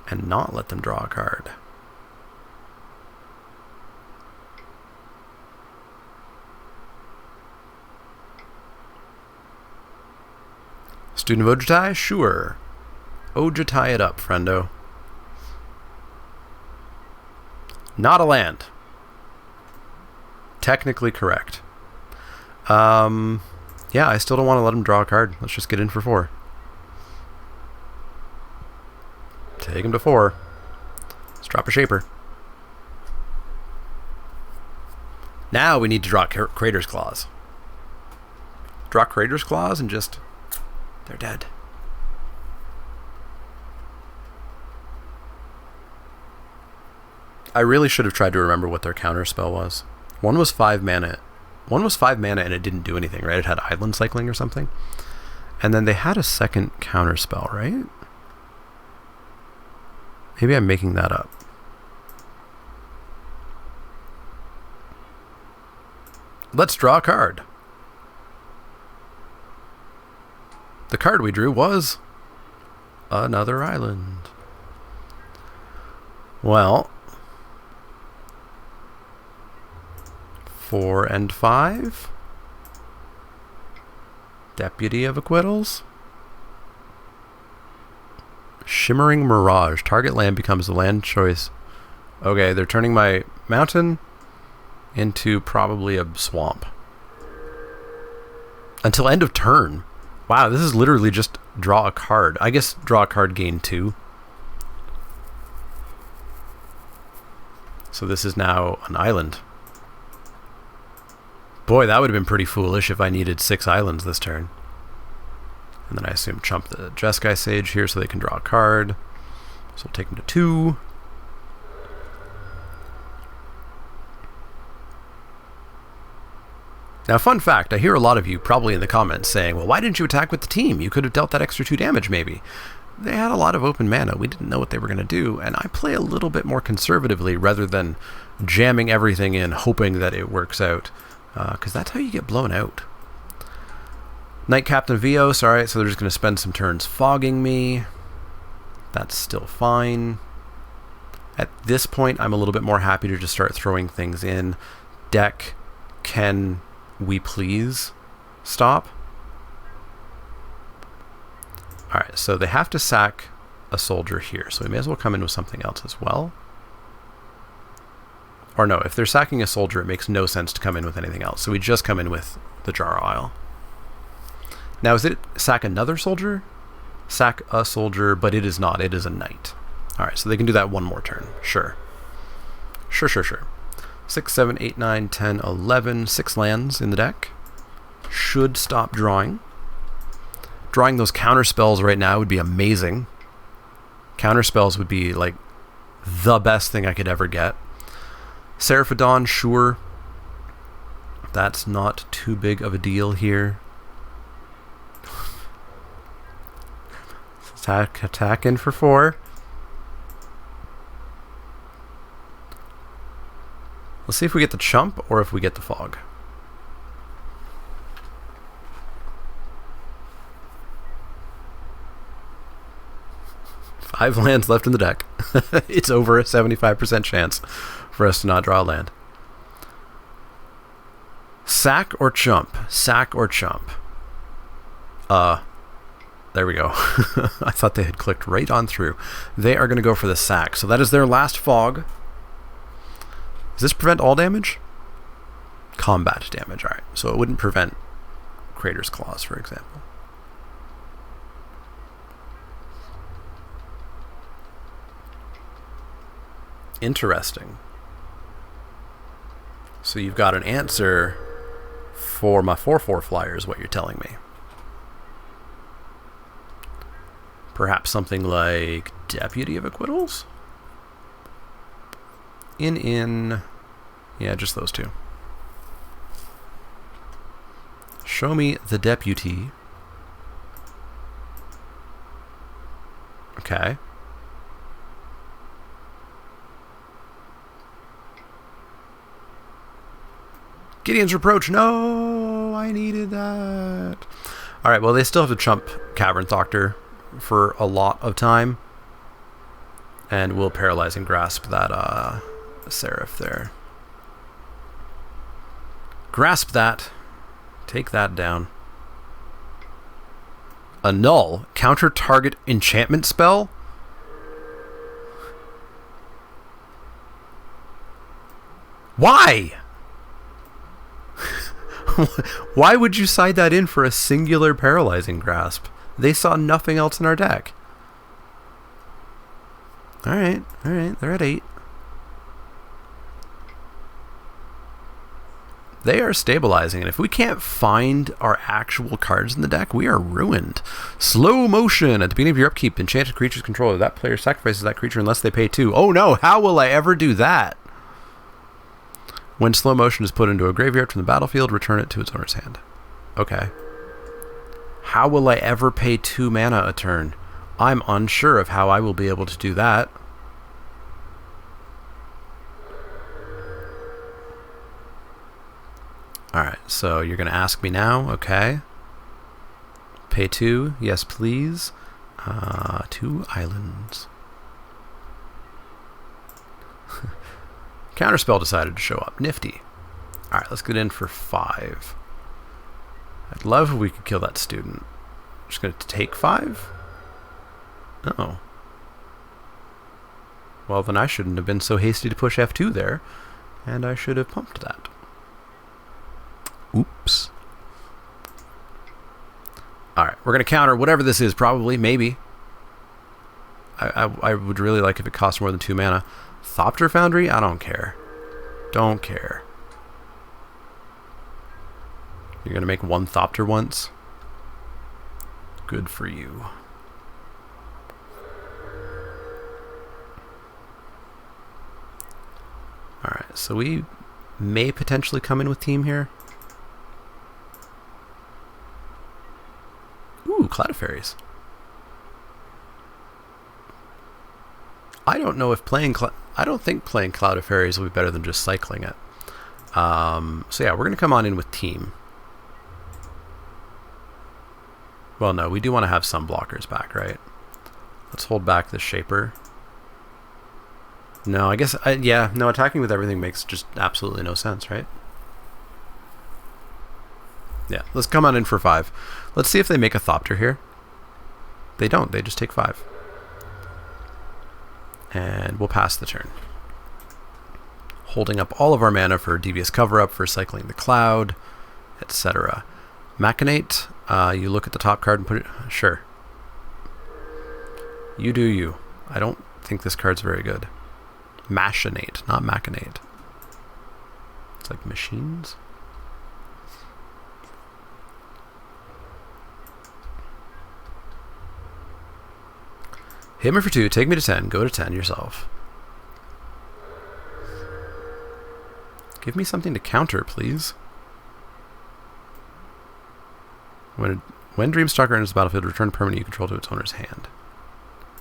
And not let them draw a card. Student of Ojutai? Sure. Ojutai it up, friendo. Not a land. Technically correct. Yeah, I still don't want to let him draw a card. Let's just get in for 4. Take him to 4. Let's drop a Shaper. Now we need to draw Crater's Claws. Draw Crater's Claws and just They're dead. I really should have tried to remember what their counter spell was. One was 5 mana. One was 5 mana and it didn't do anything, right? It had island cycling or something. And then they had a second counter spell, right? Maybe I'm making that up. Let's draw a card. The card we drew was another island. Well, 4 and 5. Deputy of Acquittals. Shimmering Mirage. Target land becomes the land choice. Okay, they're turning my mountain into probably a swamp. Until end of turn. Wow, this is literally just draw a card. I guess draw a card, gain 2. So this is now an island. Boy, that would have been pretty foolish if I needed 6 islands this turn. And then I assume chump the Jeskai Sage here so they can draw a card. So we'll take them to 2. Now, fun fact, I hear a lot of you probably in the comments saying, well, why didn't you attack with the team? You could have dealt that extra 2 damage, maybe. They had a lot of open mana. We didn't know what they were going to do, and I play a little bit more conservatively rather than jamming everything in, hoping that it works out, because that's how you get blown out. Knight Captain Vios, alright, so they're just going to spend some turns fogging me. That's still fine. At this point, I'm a little bit more happy to just start throwing things in. Deck, can we please stop? Alright, so they have to sack a soldier here, so we may as well come in with something else as well. Or no, if they're sacking a soldier, it makes no sense to come in with anything else, so we just come in with the Jar Isle. Now, is it sack another soldier? Sack a soldier, but it is not. It is a knight. Alright, so they can do that one more turn. Sure. Sure. 6, 7, 8, 9, 10, 11. 6 lands in the deck. Should stop drawing. Drawing those counter spells right now would be amazing. Counter spells would be like the best thing I could ever get. Seraphadon, sure. That's not too big of a deal here. Attack in for 4. Let's see if we get the chump or if we get the fog. Five lands left in the deck. It's over a 75% chance for us to not draw a land. Sack or chump? Sack or chump? There we go. I thought they had clicked right on through. They are going to go for the sack. So that is their last fog. Does this prevent all damage? Combat damage, alright. So it wouldn't prevent Crater's Claws, for example. Interesting. So you've got an answer for my 4/4 flyer is what you're telling me. Perhaps something like Deputy of Acquittals? Yeah, just those 2. Show me the Deputy. Okay. Gideon's Reproach. No, I needed that. Alright, well, they still have to chump Cavern Doctor for a lot of time. And we'll Paralyze and Grasp that Seraph there. Grasp that. Take that down. Annul. Counter target enchantment spell? Why? Why would you side that in for a singular Paralyzing Grasp? They saw nothing else in our deck. Alright, they're at 8. They are stabilizing, and if we can't find our actual cards in the deck, we are ruined. Slow motion. At the beginning of your upkeep, enchanted creature's controller. That player sacrifices that creature unless they pay 2. Oh no, how will I ever do that? When slow motion is put into a graveyard from the battlefield, return it to its owner's hand. Okay. How will I ever pay 2 mana a turn? I'm unsure of how I will be able to do that. Alright, so you're going to ask me now, okay. Pay 2, yes please. 2 islands. Counterspell decided to show up, nifty. Alright, let's get in for 5. I'd love if we could kill that student. Just going to take 5? Oh. Well, then I shouldn't have been so hasty to push F2 there, and I should have pumped that. Oops. Alright, we're going to counter whatever this is, probably, maybe. I would really like if it cost more than 2 mana. Thopter Foundry? I don't care. Don't care. You're going to make 1 Thopter once? Good for you. Alright, so we may potentially come in with team here. Ooh, Cloud of Fairies. I don't know if I don't think playing Cloud of Fairies will be better than just cycling it. So yeah, we're going to come on in with team. Well, no, we do want to have some blockers back, right? Let's hold back the Shaper. No, I guess, yeah, no, attacking with everything makes just absolutely no sense, right? Yeah, let's come on in for 5. Let's see if they make a Thopter here. They don't, they just take 5. And we'll pass the turn. Holding up all of our mana for Devious Cover-Up, for cycling the Cloud, etc. Machinate, you look at the top card and put it... Sure. You do you. I don't think this card's very good. Machinate, not Machinate. It's like machines. Hit me for 2, take me to 10, go to 10 yourself. Give me something to counter, please. When Dreamstalker enters the battlefield, return permanent you control to its owner's hand.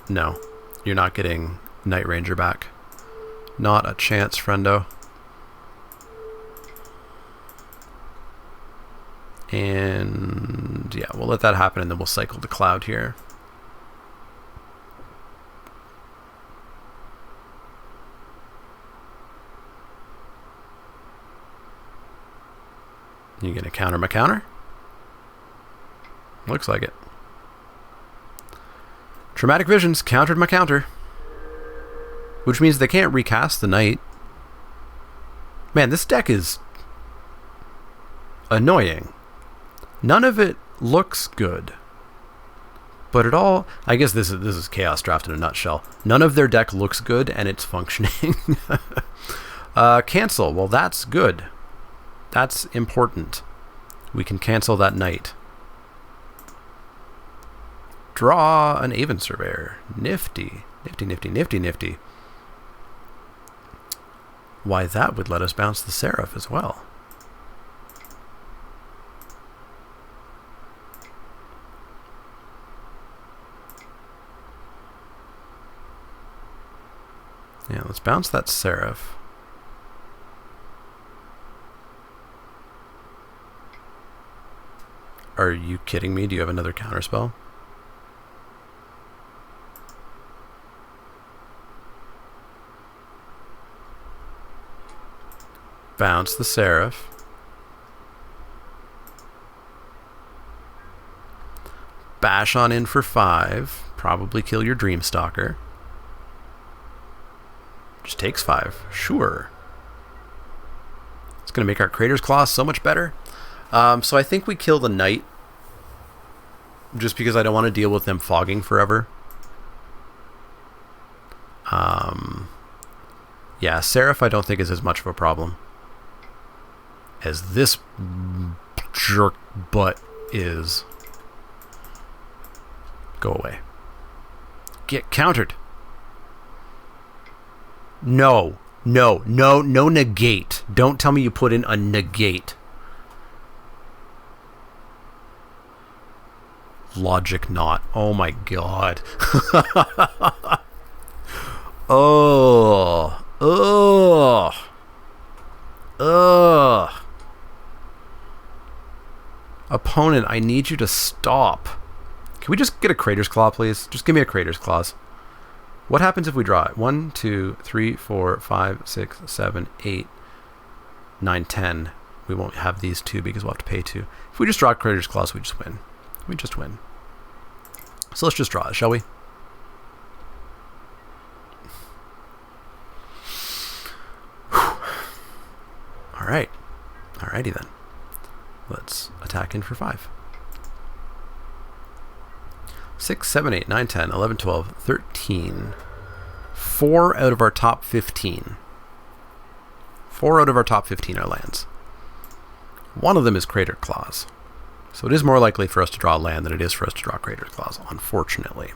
No, you're not getting Night Ranger back. Not a chance, friendo. And yeah, we'll let that happen and then we'll cycle the Cloud here. You gonna counter my counter? Looks like it. Traumatic Visions countered my counter. Which means they can't recast the Knight. Man, this deck is annoying. None of it looks good. But it all... I guess this is Chaos Draft in a nutshell. None of their deck looks good, and it's functioning. Cancel. Well, that's good. That's important. We can cancel that Knight. Draw an Aven Surveyor. Nifty. Nifty, nifty, nifty, nifty. Why, that would let us bounce the Seraph as well. Yeah, let's bounce that Seraph. Are you kidding me? Do you have another counterspell? Bounce the Seraph. Bash on in for 5. Probably kill your Dreamstalker. Just takes 5. Sure. It's going to make our Crater's Claw so much better. So I think we kill the Knight. Just because I don't want to deal with them fogging forever. Yeah, Seraph I don't think is as much of a problem. as this jerk butt is. Go away. Get countered. No. No negate. Don't tell me you put in a negate. Logic not. Oh my god. Opponent, I need you to stop. Can we just get a Crater's Claw, please? Just give me a Crater's Claws. What happens if we draw it? 1, 2, 3, 4, 5, 6, 7, 8, 9, 10. We won't have these two because we'll have to pay 2. If we just draw Crater's Claws, we just win. We just win. So let's just draw it, shall we? Alright. Alrighty then. Let's attack in for 5. 6, 7, 8, 9, 10, 11, 12, 13. 4 out of our top 15. 4 out of our top 15 are lands. One of them is Crater Claws. So it is more likely for us to draw land than it is for us to draw Crater Claws, unfortunately.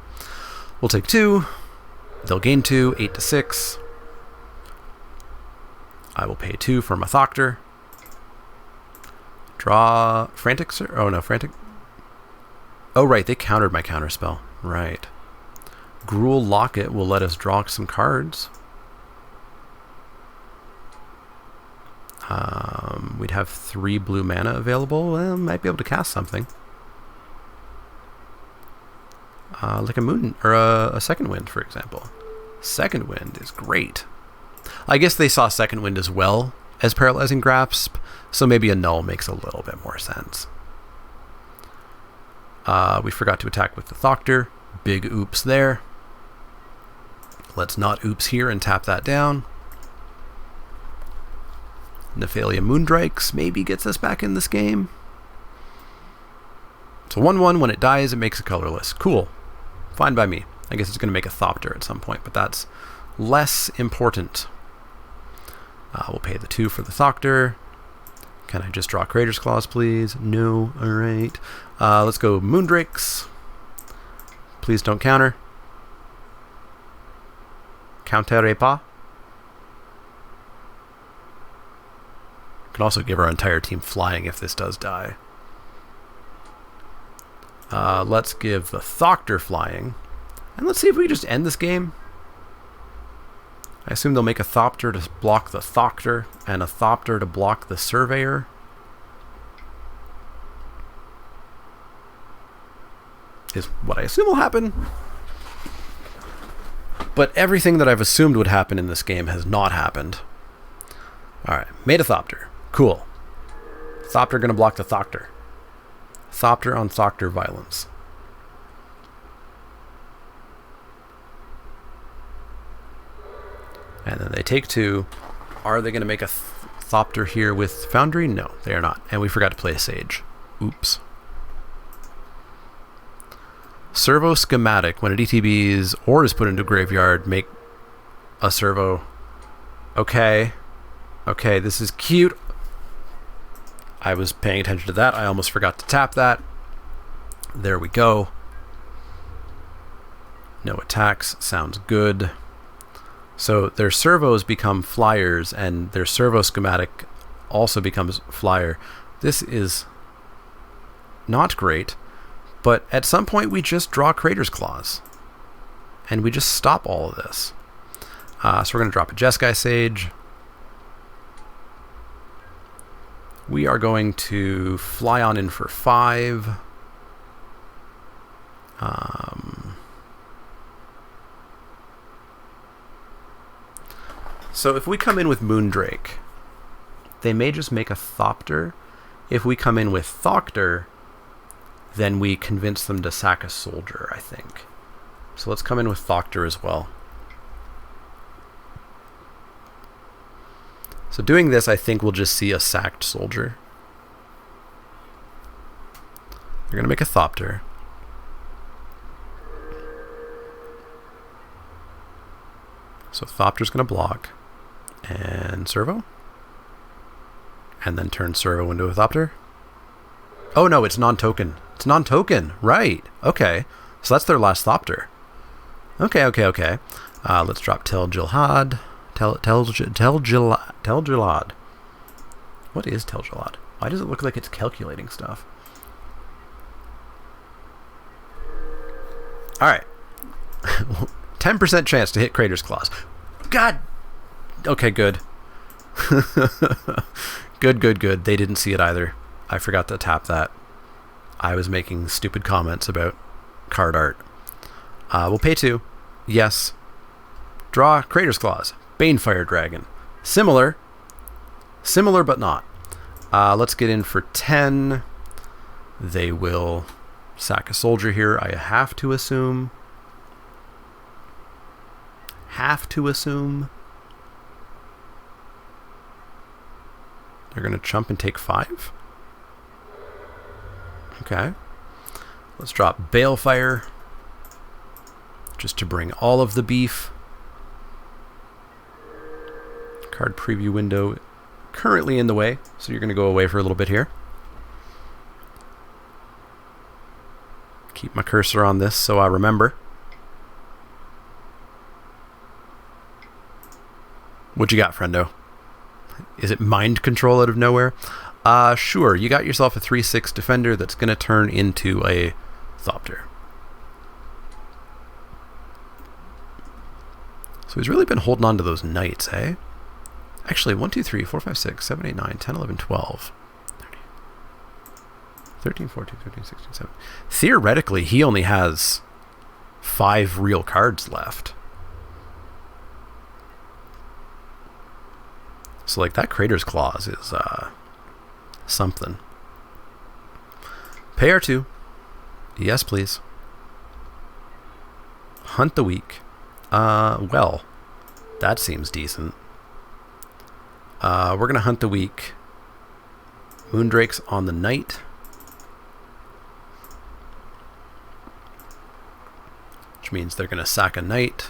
We'll take 2. They'll gain 2, 8 to 6. I will pay 2 for my Thoctor. Draw Frantic, sir? Oh no, Frantic. Oh right, they countered my counter spell. Right. Gruul Locket will let us draw some cards. We'd have 3 blue mana available. Well, might be able to cast something. Like a moon or a second wind, for example. Second wind is great. I guess they saw second wind as well as paralyzing grasp, so maybe a null makes a little bit more sense. We forgot to attack with the Thoctor. Big oops there. Let's not oops here and tap that down. Nephalia Moondrakes maybe gets us back in this game. So 1/1, when it dies, it makes a colorless. Cool. Fine by me. I guess it's going to make a Thopter at some point, but that's less important. We'll pay the 2 for the Thoctor. Can I just draw Crater's Claws, please? No. Alright. Let's go Moondrakes. Please don't counter. Counterez pas. Can also give our entire team flying if this does die. Let's give the Thoctor flying. And let's see if we just end this game. I assume they'll make a Thopter to block the Thoctor and a Thopter to block the Surveyor. Is what I assume will happen. But everything that I've assumed would happen in this game has not happened. Alright, made a Thopter. Cool. Thopter gonna block the Thoctor. Thopter on Thoctor violence. And then they take 2. Are they going to make a Thopter here with Foundry? No, they are not. And we forgot to play a Sage. Oops. Servo Schematic. When a DTB's or is put into graveyard, make a servo. Okay. Okay, this is cute. I was paying attention to that. I almost forgot to tap that. There we go. No attacks. Sounds good. So their servos become flyers, and their servo schematic also becomes flyer. This is not great, but at some point we just draw Crater's Claws, and we just stop all of this. So we're going to drop a Jeskai Sage. We are going to fly on in for 5. So if we come in with Moondrake, they may just make a Thopter. If we come in with Thoctor, then we convince them to sack a soldier, I think. So let's come in with Thoctor as well. So doing this, I think we'll just see a sacked soldier. They're going to make a Thopter. So Thopter's going to block. And servo? And then turn Servo into a Thopter. Oh no, it's non-token. It's non-token. Right. Okay. So that's their last Thopter. Okay. Let's drop Tel Jilad. Tel Jilad. What is Tel Jilad? Why does it look like it's calculating stuff? Alright. 10% chance to hit Crater's Claws. God! Okay, good. Good. They didn't see it either. I forgot to tap that. I was making stupid comments about card art. We'll pay 2. Yes. Draw Crater's Claws. Banefire Dragon. Similar but not. Let's get in for 10. They will sack a soldier here, I have to assume. They're going to chump and take 5. Okay. Let's drop Balefire, just to bring all of the beef. Card preview window currently in the way, so you're going to go away for a little bit here. Keep my cursor on this so I remember. What you got, friendo? Is it mind control out of nowhere? Sure. You got yourself a 3/6 defender that's going to turn into a Thopter. So he's really been holding on to those knights, eh? Actually, 1, 2, 3, 4, 5, 6, 7, 8, 9, 10, 11, 12. 13, 14, 15, 16, 17. Theoretically, he only has 5 real cards left. So, like, that Crater's Claws is something. Pay R2. Yes, please. Hunt the Weak. Well, that seems decent. We're going to Hunt the Weak. Moondrake's on the Knight. Which means they're going to sack a Knight.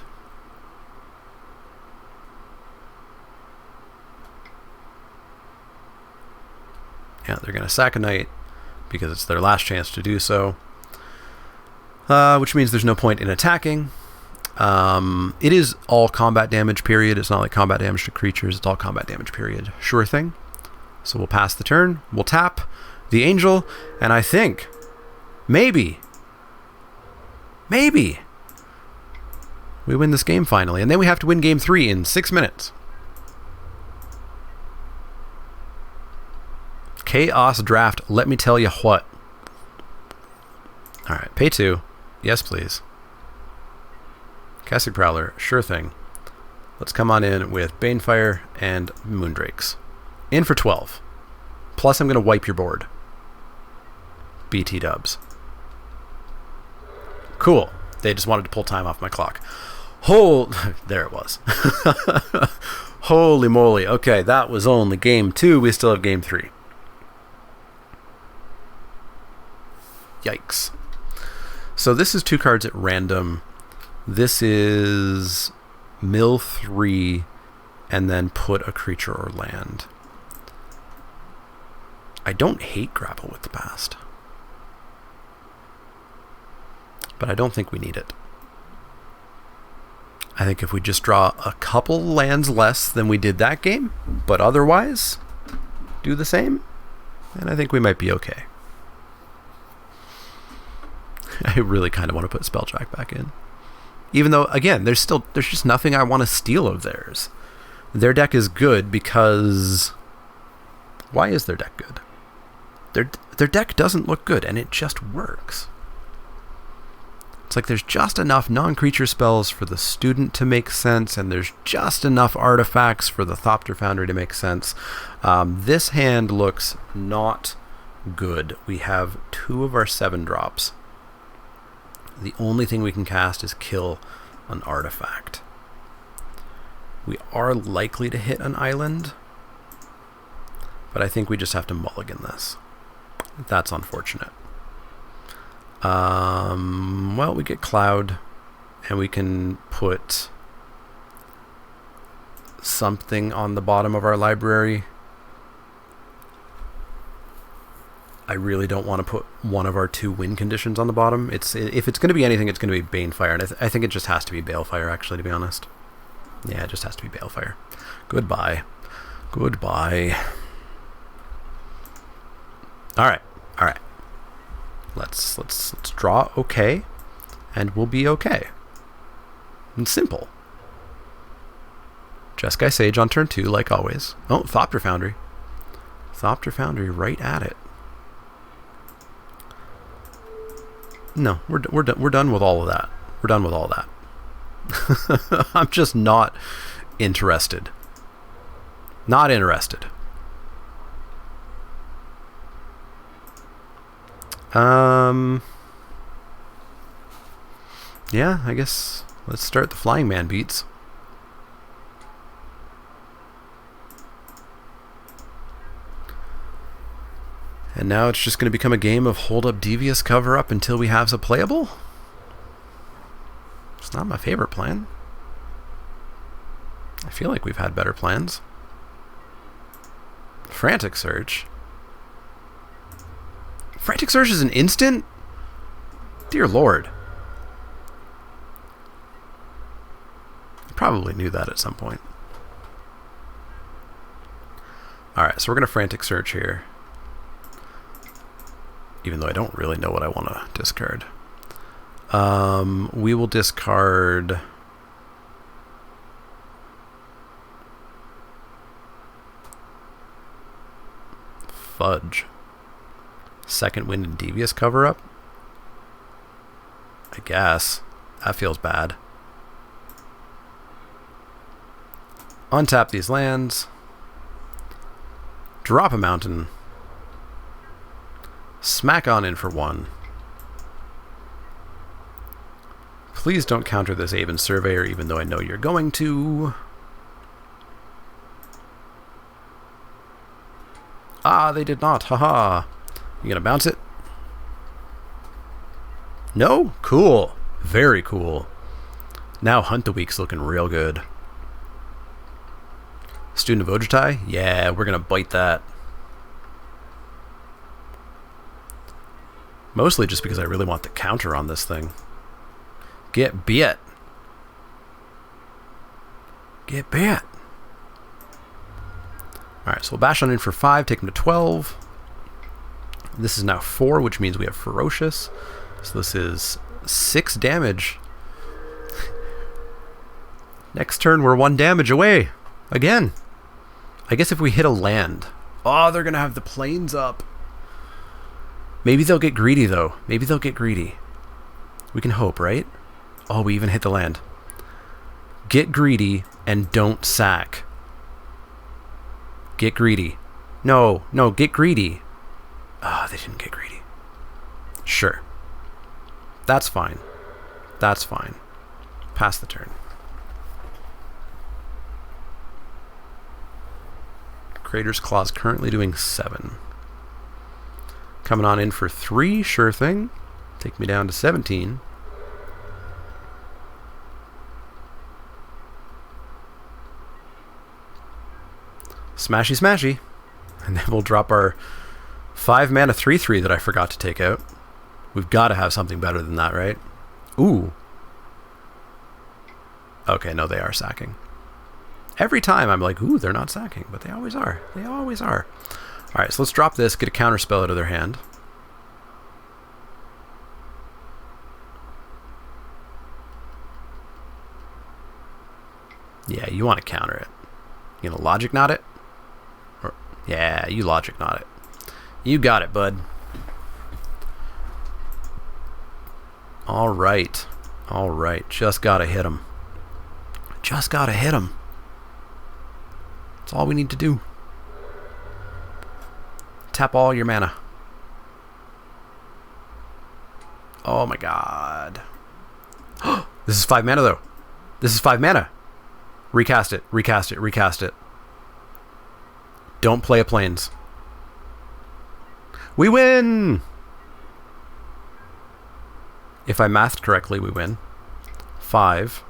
Yeah, they're going to sack a Knight because it's their last chance to do so. Which means there's no point in attacking. It is all combat damage, period. It's not like combat damage to creatures. It's all combat damage, period. Sure thing. So we'll pass the turn. We'll tap the Angel. And I think, maybe, we win this game finally. And then we have to win game 3 in 6 minutes. Chaos Draft, let me tell you what. Alright, pay 2. Yes, please. Casting Prowler, sure thing. Let's come on in with Banefire and Moondrakes. In for 12. Plus I'm going to wipe your board. BT dubs. Cool. They just wanted to pull time off my clock. There it was. Holy moly. Okay, that was only game 2. We still have game 3. Yikes. So this is 2 cards at random. This is mill 3 and then put a creature or land. I don't hate Grapple with the Past, but I don't think we need it. I think if we just draw a couple lands less than we did that game, but otherwise do the same, then I think we might be okay. I really kind of want to put Spelljack back in. Even though, again, there's just nothing I want to steal of theirs. Their deck is good because... Why is their deck good? Their deck doesn't look good, and it just works. It's like there's just enough non-creature spells for the Student to make sense, and there's just enough artifacts for the Thopter Foundry to make sense. This hand looks not good. We have 2 of our 7 drops. The only thing we can cast is kill an artifact. We are likely to hit an island, but I think we just have to mulligan this. That's unfortunate. Well, we get Cloud, and we can put something on the bottom of our library. I really don't want to put one of our 2 win conditions on the bottom. If it's going to be anything, it's going to be Banefire, and I think it just has to be Balefire, actually, to be honest. Yeah, it just has to be Balefire. Goodbye. Goodbye. Alright. Alright. Let's draw okay, and we'll be okay. And simple. Jeskai Sage on turn 2, like always. Oh, Thopter Foundry. Thopter Foundry right at it. No, we're done with all of that. We're done with all of that. I'm just not interested. Not interested. Yeah, I guess let's start the Flying Man beats. And now it's just going to become a game of hold up Devious, cover up until we have a playable? It's not my favorite plan. I feel like we've had better plans. Frantic Surge. Frantic Surge is an instant? Dear Lord. I probably knew that at some point. Alright, so we're going to Frantic Surge here. Even though I don't really know what I want to discard. We will discard... Fudge. Second Wind and Devious cover-up? I guess. That feels bad. Untap these lands. Drop a mountain. Smack on in for 1. Please don't counter this Aven Surveyor, even though I know you're going to. Ah, they did not. Haha. You gonna bounce it? No? Cool. Very cool. Now Hunt the Week's looking real good. Student of Ojutai? Yeah, we're gonna bite that. Mostly just because I really want the counter on this thing. Get bit. Get bit. Alright, so we'll bash on in for 5, take him to 12. This is now 4, which means we have Ferocious. So this is 6 damage. Next turn, we're 1 damage away. Again. I guess if we hit a land. Oh, they're going to have the planes up. Maybe they'll get greedy, though. Maybe they'll get greedy. We can hope, right? Oh, we even hit the land. Get greedy and don't sack. Get greedy. No, no, get greedy. Ah, they didn't get greedy. Sure. That's fine. That's fine. Pass the turn. Crater's Claw's currently doing 7. Coming on in for 3, sure thing. Take me down to 17. Smashy smashy. And then we'll drop our 5 mana 3/3 that I forgot to take out. We've got to have something better than that, right? Ooh. Okay, no, they are sacking. Every time I'm like, ooh, they're not sacking, but they always are. They always are. Alright, so let's drop this, get a counter spell out of their hand. Yeah, you want to counter it. You gonna logic knot it? Or, yeah, you logic knot it. You got it, bud. Alright. Alright, just gotta hit him. Just gotta hit him. That's all we need to do. Tap all your mana. Oh my god. This is 5 mana though. This is 5 mana. Recast it, recast it, recast it. Don't play a plains. We win! If I mathed correctly, we win. 5.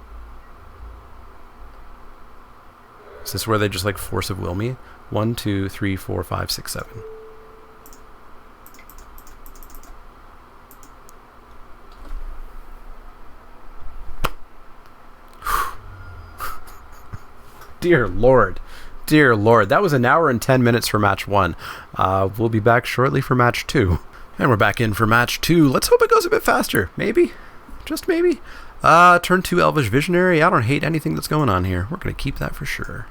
Is this where they just like force of will me? 1, 2, 3, 4, 5, 6, 7. Dear Lord. Dear Lord. That was an hour and 10 minutes for match 1. We'll be back shortly for match 2. And we're back in for match 2. Let's hope it goes a bit faster. Maybe. Just maybe. Turn 2 Elvish Visionary. I don't hate anything that's going on here. We're going to keep that for sure.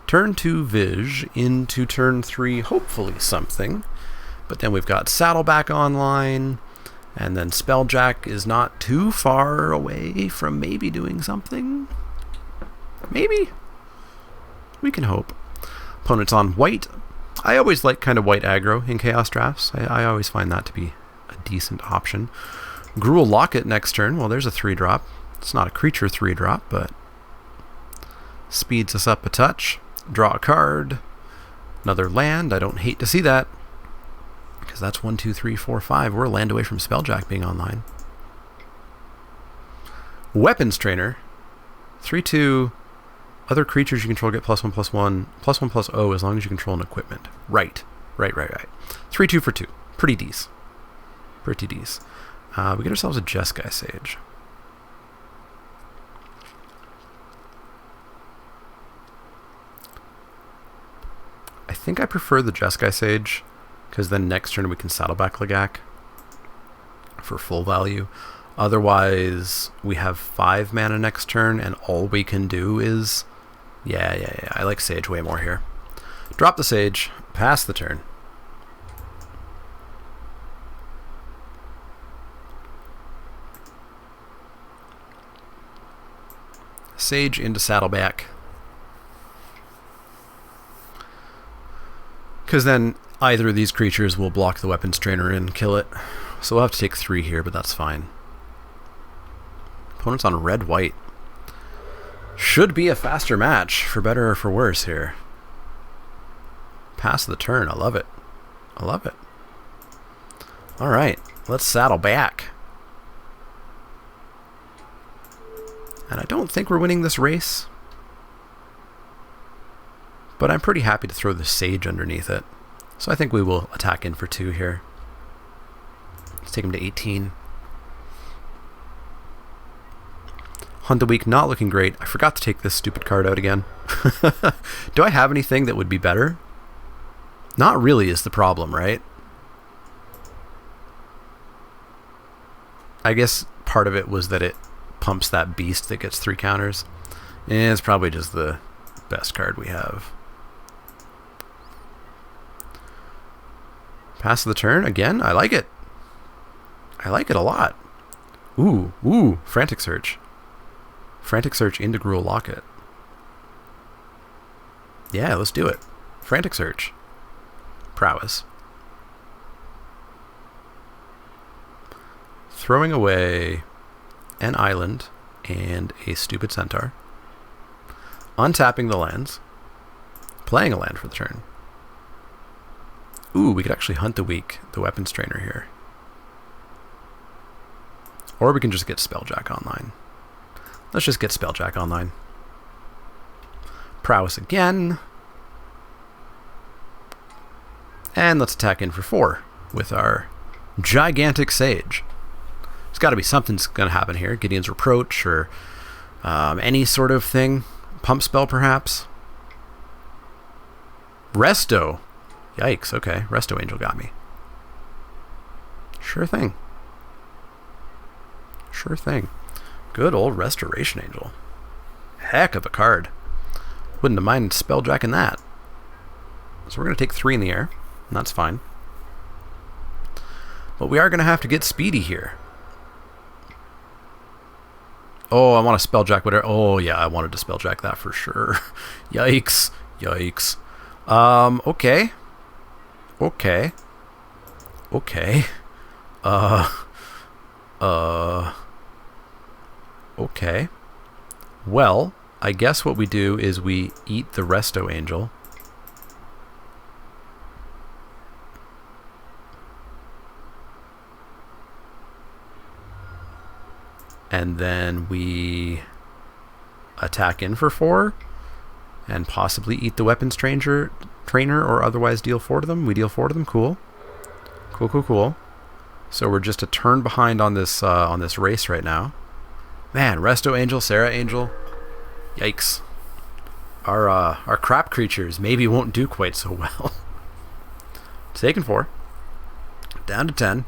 Turn 2 Viz into turn 3, hopefully something. But then we've got Saddleback online. And then Spelljack is not too far away from maybe doing something. Maybe. We can hope. Opponent's on white. I always like kind of white aggro in Chaos drafts. I always find that to be a decent option. Gruul Locket next turn. Well, there's a 3-drop. It's not a creature 3-drop, but speeds us up a touch. Draw a card. Another land. I don't hate to see that. Because that's 1, 2, 3, 4, 5. We're a land away from Spelljack being online. Weapons Trainer. 3/2. Other creatures you control get +1/+1. +1/+0 as long as you control an equipment. Right. 3/2 for 2. Pretty decent. Pretty decent. We get ourselves a Jeskai Sage. I think I prefer the Jeskai Sage. Because then next turn we can Saddleback Lagak for full value. Otherwise, we have 5 mana next turn, and all we can do is... Yeah. I like Sage way more here. Drop the Sage. Pass the turn. Sage into Saddleback. Because then... either of these creatures will block the Weapons Trainer and kill it. So we'll have to take 3 here, but that's fine. Opponent's on red-white. Should be a faster match, for better or for worse here. Pass the turn. I love it. I love it. Alright, let's saddle back. And I don't think we're winning this race. But I'm pretty happy to throw the Sage underneath it. So I think we will attack in for 2 here. Let's take him to 18. Hunt the Week not looking great. I forgot to take this stupid card out again. Do I have anything that would be better? Not really is the problem, right? I guess part of it was that it pumps that beast that gets 3 counters. And it's probably just the best card we have. Pass the turn again. I like it. I like it a lot. Ooh, Frantic Search. Frantic Search into Gruul Locket. Yeah, let's do it. Frantic Search. Prowess. Throwing away an island and a stupid centaur. Untapping the lands. Playing a land for the turn. Ooh, we could actually Hunt the Weak, the Weapons Trainer here. Or we can just get Spelljack online. Let's just get Spelljack online. Prowess again. And let's attack in for 4 with our gigantic Sage. There's got to be something's going to happen here. Gideon's Reproach or any sort of thing. Pump spell, perhaps. Resto. Yikes, okay. Resto Angel got me. Sure thing. Sure thing. Good old Restoration Angel. Heck of a card. Wouldn't have minded Spelljacking that. So we're going to take 3 in the air. And that's fine. But we are going to have to get speedy here. Oh, I want to Spelljack whatever. Oh, yeah, I wanted to Spelljack that for sure. Yikes. Yikes. Okay. Okay. Okay. Okay. Well, I guess what we do is we eat the Resto Angel. And then we attack in for 4 and possibly eat the Weapons Trainer or otherwise deal 4 to them. We deal 4 to them. Cool. Cool. So we're just a turn behind on this race right now. Man, Resto Angel, Sarah Angel. Yikes. our crap creatures maybe won't do quite so well. Taken 4. Down to 10.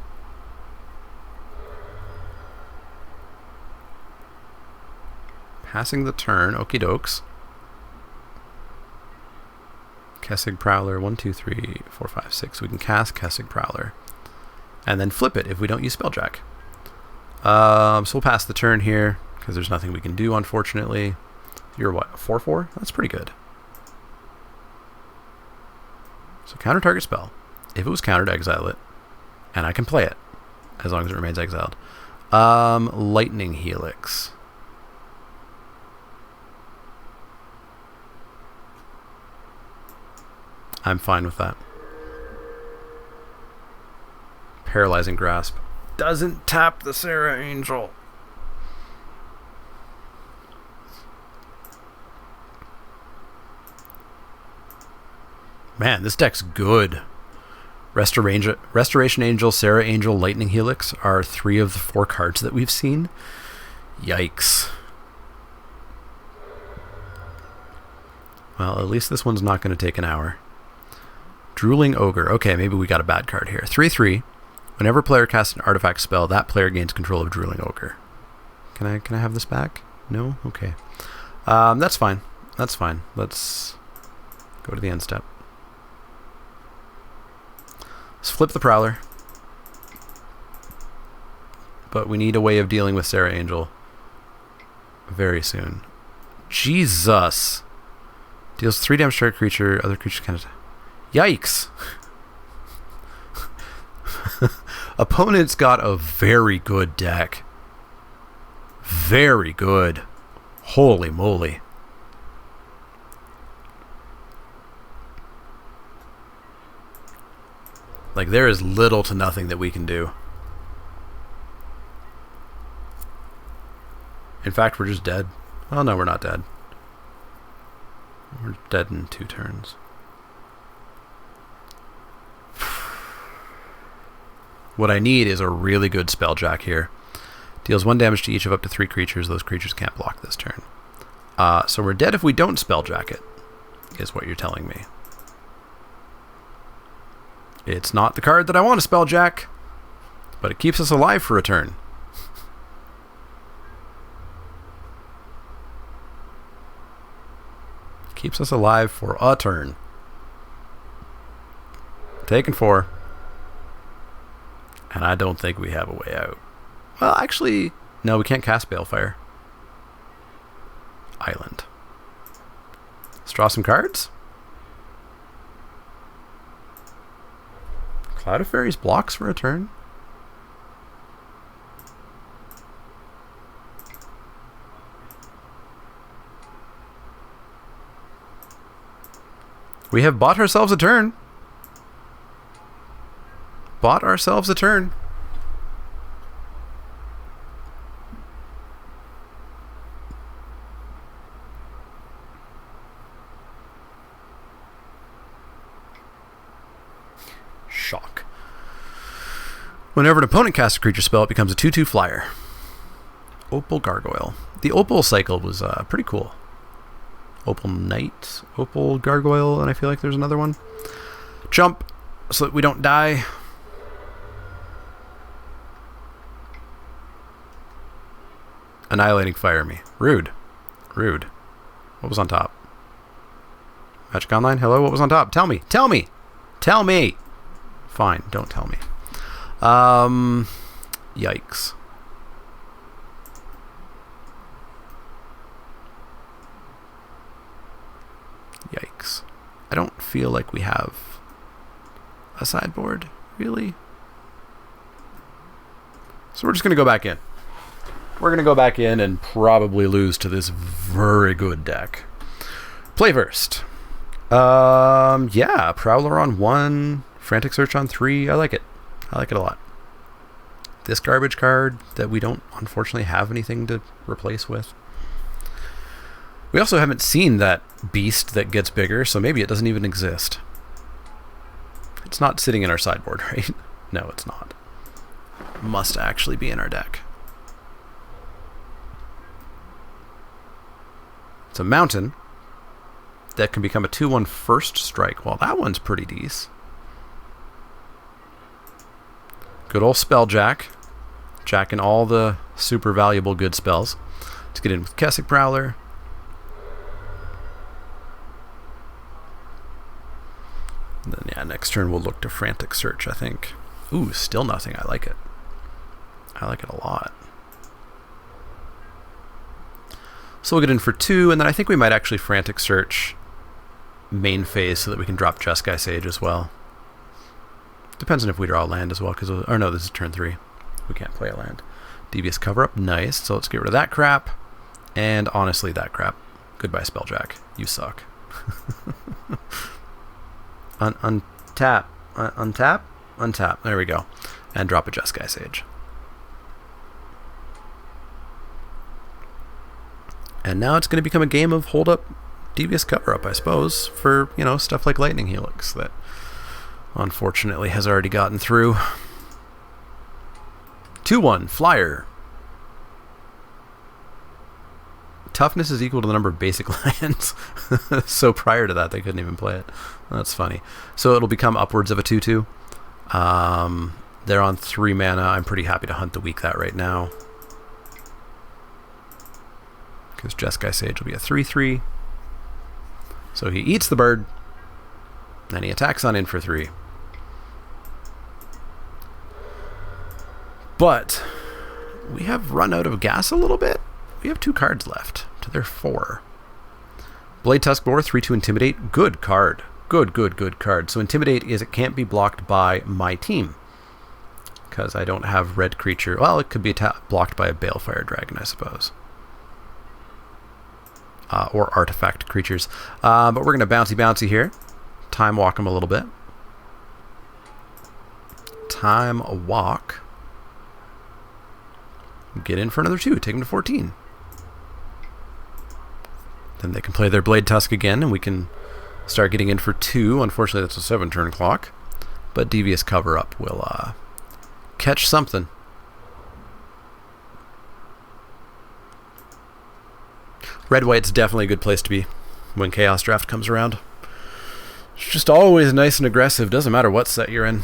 Passing the turn. Okie dokes. Kessig Prowler. 1, 2, 3, 4, 5, 6. We can cast Kessig Prowler. And then flip it if we don't use Spelljack. So we'll pass the turn here, because there's nothing we can do, unfortunately. You're what? 4/4? That's pretty good. So counter target spell. If it was countered, exile it. And I can play it, as long as it remains exiled. Lightning Helix. I'm fine with that. Paralyzing Grasp. Doesn't tap the Sarah Angel. Man, this deck's good. Restoration Angel, Sarah Angel, Lightning Helix are 3 of the 4 cards that we've seen. Yikes. Well, at least this one's not going to take an hour. Drooling Ogre. Okay, maybe we got a bad card here. 3/3. Whenever a player casts an artifact spell, that player gains control of Drooling Ogre. Can I have this back? No? Okay. That's fine. That's fine. Let's go to the end step. Let's flip the Prowler. But we need a way of dealing with Sarah Angel very soon. Jesus! Deals 3 damage to our creature. Other creatures kind of... Yikes! Opponent's got a very good deck. Very good. Holy moly. Like, there is little to nothing that we can do. In fact, we're just dead. Oh no, we're not dead. We're dead in 2 turns. What I need is a really good Spelljack here. Deals 1 damage to each of up to 3 creatures. Those creatures can't block this turn. So we're dead if we don't Spelljack it, is what you're telling me. It's not the card that I want to Spelljack, but it keeps us alive for a turn. Keeps us alive for a turn. Taken 4. And I don't think we have a way out. Well, actually, no, we can't cast Balefire. Island. Let's draw some cards. Cloud of Fairies blocks for a turn. We have bought ourselves a turn. Bought ourselves a turn. Shock. Whenever an opponent casts a creature spell, it becomes a 2/2 flyer. Opal Gargoyle. The Opal cycle was pretty cool. Opal Knight, Opal Gargoyle, and I feel like there's another one. Jump so that we don't die. Annihilating Fire me. Rude. Rude. What was on top? Magic Online? Hello? What was on top? Tell me. Tell me. Tell me. Fine. Don't tell me. Yikes. Yikes. I don't feel like we have a sideboard, really. So we're just going to go back in. We're going to go back in and probably lose to this very good deck. Play first. Yeah, Prowler on 1, Frantic Search on 3. I like it. I like it a lot. This garbage card that we don't, unfortunately, have anything to replace with. We also haven't seen that beast that gets bigger, so maybe it doesn't even exist. It's not sitting in our sideboard, right? No, it's not. Must actually be in our deck. It's a mountain. that can become a 2/1 first strike. Well, that one's pretty decent. Good old Spelljack. Jacking all the super valuable good spells. Let's get in with Kessick Prowler. And then, yeah, next turn we'll look to Frantic Search, I think. Ooh, still nothing. I like it. I like it a lot. So we'll get in for 2, and then I think we might actually Frantic Search main phase so that we can drop Jeskai Sage as well. Depends on if we draw a land as well, because, or no, this is turn 3. We can't play a land. Devious Cover Up, nice. So let's get rid of that crap. And honestly, that crap. Goodbye, Spelljack. You suck. Untap. Untap? Untap. There we go. And drop a Jeskai Sage. And now it's going to become a game of hold up, Devious Cover Up, I suppose, for, you know, stuff like Lightning Helix that unfortunately has already gotten through. 2/1, Flyer. Toughness is equal to the number of basic lands. So prior to that, they couldn't even play it. That's funny. So it'll become upwards of a 2/2. They're on 3 mana. I'm pretty happy to hunt the weak that right now. Because Jeskai Sage will be a 3/3. So he eats the bird. Then he attacks on in for 3. But we have run out of gas a little bit. We have 2 cards left to their 4. Blade Tusk Boar, 3/2 Intimidate. Good card. Good card. So Intimidate is it can't be blocked by my team. Because I don't have red creature. Well, it could be blocked by a Balefire Dragon, I suppose. Or artifact creatures. But we're going to bouncy here. Time walk him a little bit. Time walk. Get in for another 2. Take him to 14. Then they can play their Blade Tusk again, and we can start getting in for 2. Unfortunately, that's a 7-turn clock. But Devious Cover Up will catch something. Red-white's definitely a good place to be when Chaos Draft comes around. It's just always nice and aggressive. Doesn't matter what set you're in.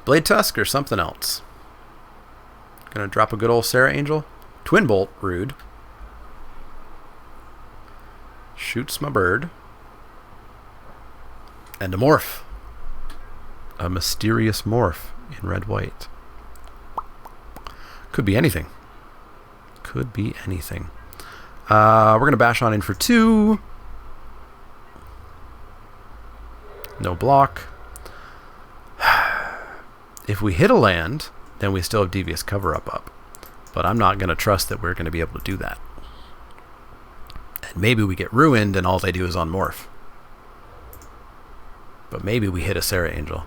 Blade Tusk or something else. Gonna drop a good old Sarah Angel. Twin Bolt, rude. Shoots my bird. And a morph. A mysterious morph in red-white. Could be anything. Could be anything. We're going to bash on in for 2. No block. If we hit a land, then we still have Devious Cover Up. But I'm not going to trust that we're going to be able to do that. And maybe we get ruined and all they do is on morph. But maybe we hit a Sarah Angel.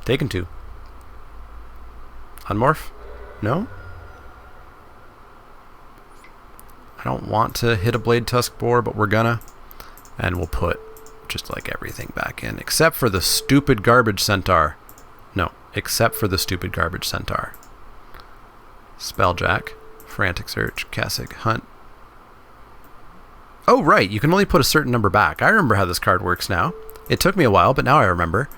Taken 2. Unmorph? No? I don't want to hit a Blade Tusk Boar, but we're gonna. And we'll put just like everything back in, except for the stupid garbage centaur. No, except for the stupid garbage centaur. Spelljack, Frantic Search, Kessick, Hunt. Oh, right, you can only put a certain number back. I remember how this card works now. It took me a while, but now I remember.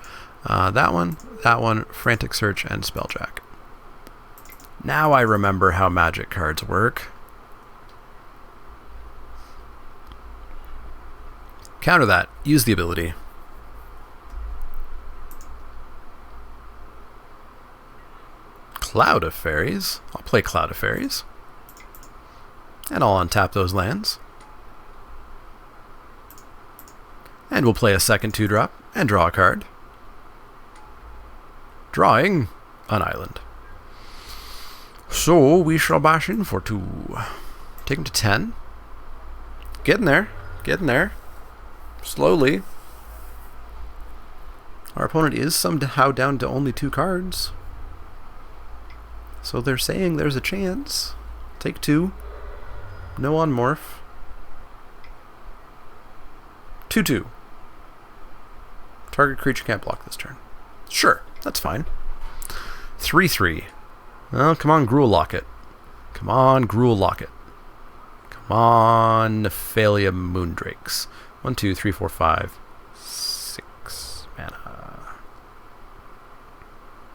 That one, Frantic Search, and Spelljack. Now I remember how Magic cards work. Counter that. Use the ability. Cloud of Fairies. I'll play Cloud of Fairies. And I'll untap those lands. And we'll play a second 2-drop and draw a card. Drawing an island. So we shall bash in for 2. Take him to 10. Getting there. Getting there. Slowly. Our opponent is somehow down to only 2 cards. So they're saying there's a chance. Take 2. No on morph. 2/2. Target creature can't block this turn. Sure, that's fine. 3/3. Oh, come on, Gruul Locket. Come on, Gruul Locket. Come on, Nephalia Moondrakes. 1, 2, 3, 4, 5, 6 mana.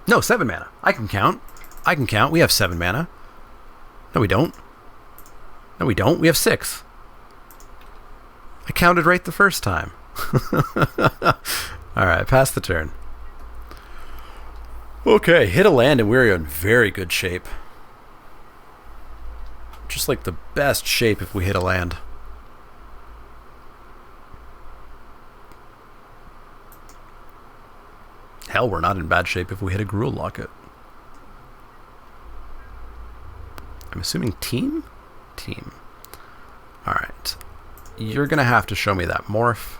No, 7 mana. I can count. I can count. We have 7 mana. No, we don't. No, we don't. We have 6. I counted right the first time. Alright, pass the turn. Okay, hit a land and we're in very good shape. Just like the best shape if we hit a land. Hell, we're not in bad shape if we hit a Gruul Locket. I'm assuming team? Team. Alright. You're going to have to show me that morph.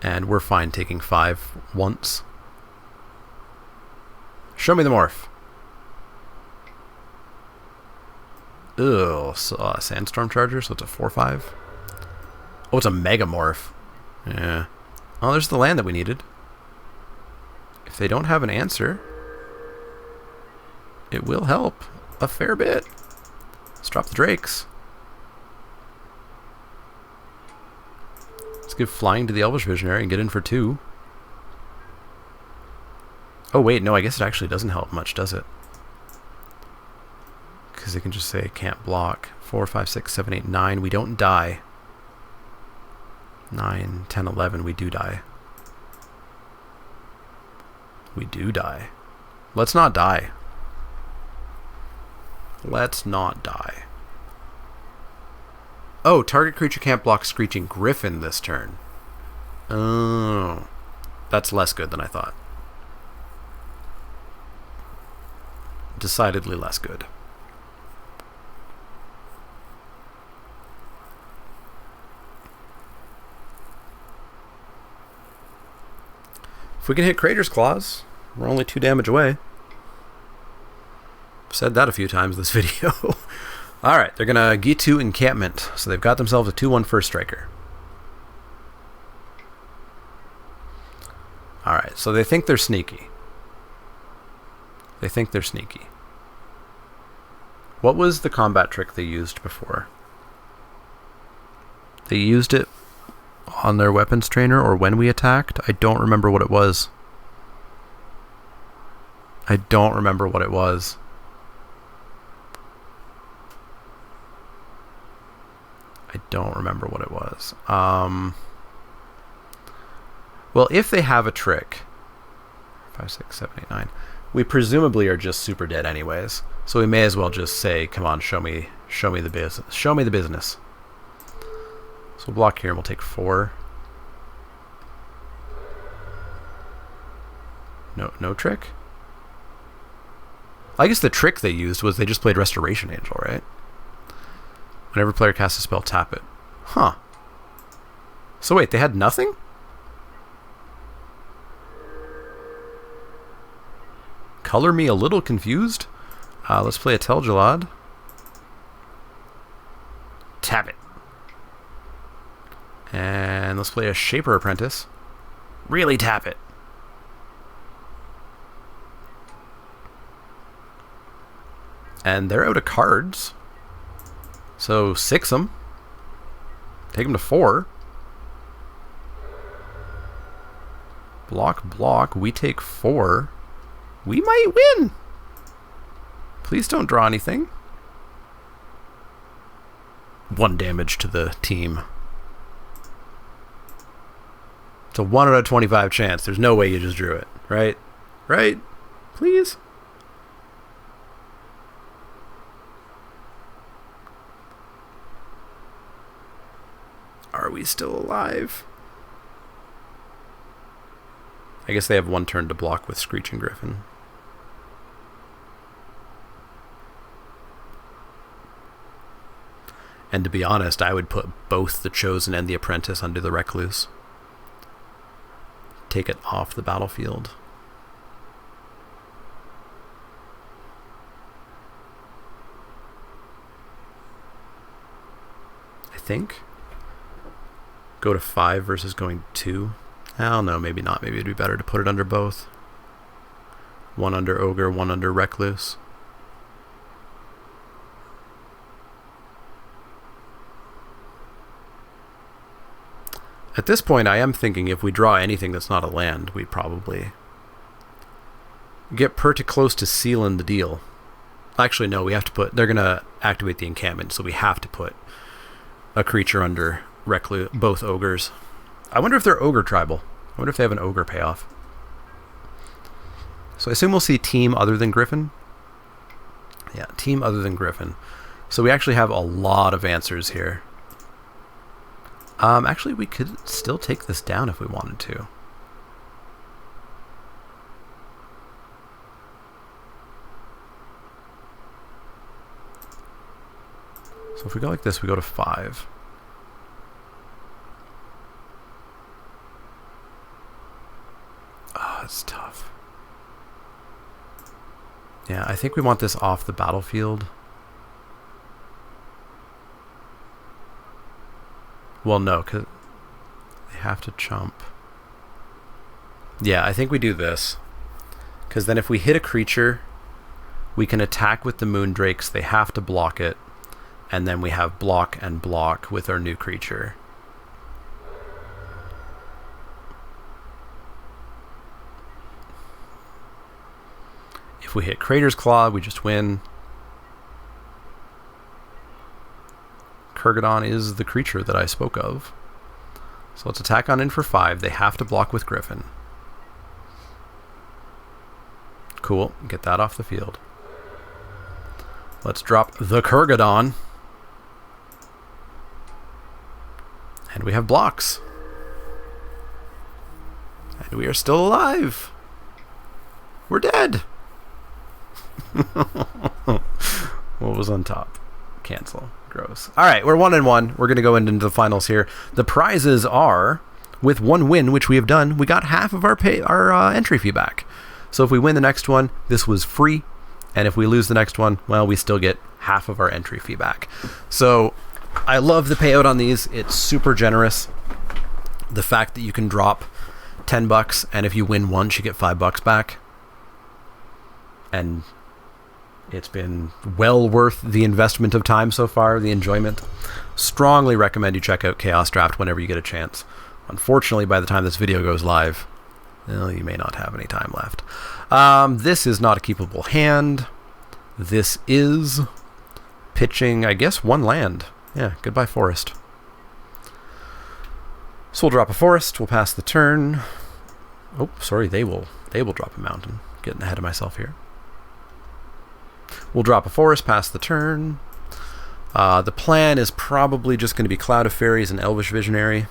And we're fine taking 5 once. Show me the morph. Ugh, so, Sandstorm Charger, so it's a 4/5. Oh, it's a Megamorph. Yeah. Oh, there's the land that we needed. If they don't have an answer, it will help a fair bit. Let's drop the Drakes. Let's give Flying to the Elvish Visionary and get in for 2. Oh wait, no, I guess it actually doesn't help much, does it? Because they can just say can't block. 4, 5, 6, 7, 8, 9. We don't die. 9, 10, 11. We do die. We do die. Let's not die. Let's not die. Oh, target creature can't block Screeching Griffin this turn. Oh. That's less good than I thought. Decidedly less good. If we can hit Crater's Claws, we're only 2 damage away. I've said that a few times this video. Alright, they're going to Gitu Encampment. So they've got themselves a 2/1 first striker. Alright, so they think they're sneaky. They think they're sneaky. What was the combat trick they used before? They used it on their weapons trainer or when we attacked? I don't remember what it was. I don't remember what it was. I don't remember what it was. Well, if they have a trick, 5, 6, 7, 8, 9, we presumably are just super dead anyways. So we may as well just say, "Come on, show me the business. Show me the business." So we'll block here and we'll take 4. No trick? I guess the trick they used was they just played Restoration Angel, right? Whenever player casts a spell, tap it. Huh. So wait, they had nothing? Color me a little confused. Let's play a Tel'Gelad. Tap it. And let's play a Shaper Apprentice. Really tap it. And they're out of cards. So 6 them. Take them to 4. Block. We take 4. We might win. Please don't draw anything. 1 damage to the team. It's a 1 out of 25 chance. There's no way you just drew it, right? Right? Please? Are we still alive? I guess they have 1 turn to block with Screeching Griffin. And to be honest, I would put both the Chosen and the Apprentice under the Recluse. Take it off the battlefield. I think. Go to 5 versus going 2. I don't know, maybe not. Maybe it'd be better to put it under both. 1 under Ogre, 1 under Recluse. At this point, I am thinking if we draw anything that's not a land, we probably get pretty close to sealing the deal. Actually, no, we have to put... They're going to activate the encampment, so we have to put a creature under both ogres. I wonder if they're ogre tribal. I wonder if they have an ogre payoff. So I assume we'll see team other than Griffin. Yeah, team other than Griffin. So we actually have a lot of answers here. Actually, we could still take this down if we wanted to. So if we go like this, we go to 5. Oh, it's tough. Yeah, I think we want this off the battlefield. Well, no, because they have to chump. Yeah, I think we do this. Because then if we hit a creature, we can attack with the Moondrakes. They have to block it. And then we have block and block with our new creature. If we hit Crater's Claw, we just win. Kurgadon is the creature that I spoke of. So let's attack on in for 5. They have to block with Griffin. Cool. Get that off the field. Let's drop the Kurgadon. And we have blocks. And we are still alive. We're dead. What was on top? Cancel. Gross. All right, we're 1-1. We're going to go into the finals here. The prizes are, with 1 win, which we have done, we got half of our entry fee back. So if we win the next one, this was free. And if we lose the next one, well, we still get half of our entry fee back. So I love the payout on these. It's super generous. The fact that you can drop $10, and if you win once, you get $5 back. And it's been well worth the investment of time so far, the enjoyment. Strongly recommend you check out Chaos Draft whenever you get a chance. Unfortunately, by the time this video goes live, well, you may not have any time left. This is not a keepable hand. This is pitching, I guess, 1 land. Yeah, goodbye forest. So we'll drop a forest. We'll pass the turn. Oh, sorry, they will drop a mountain. Getting ahead of myself here. We'll drop a forest, pass the turn. The plan is probably just going to be Cloud of Fairies and Elvish Visionary.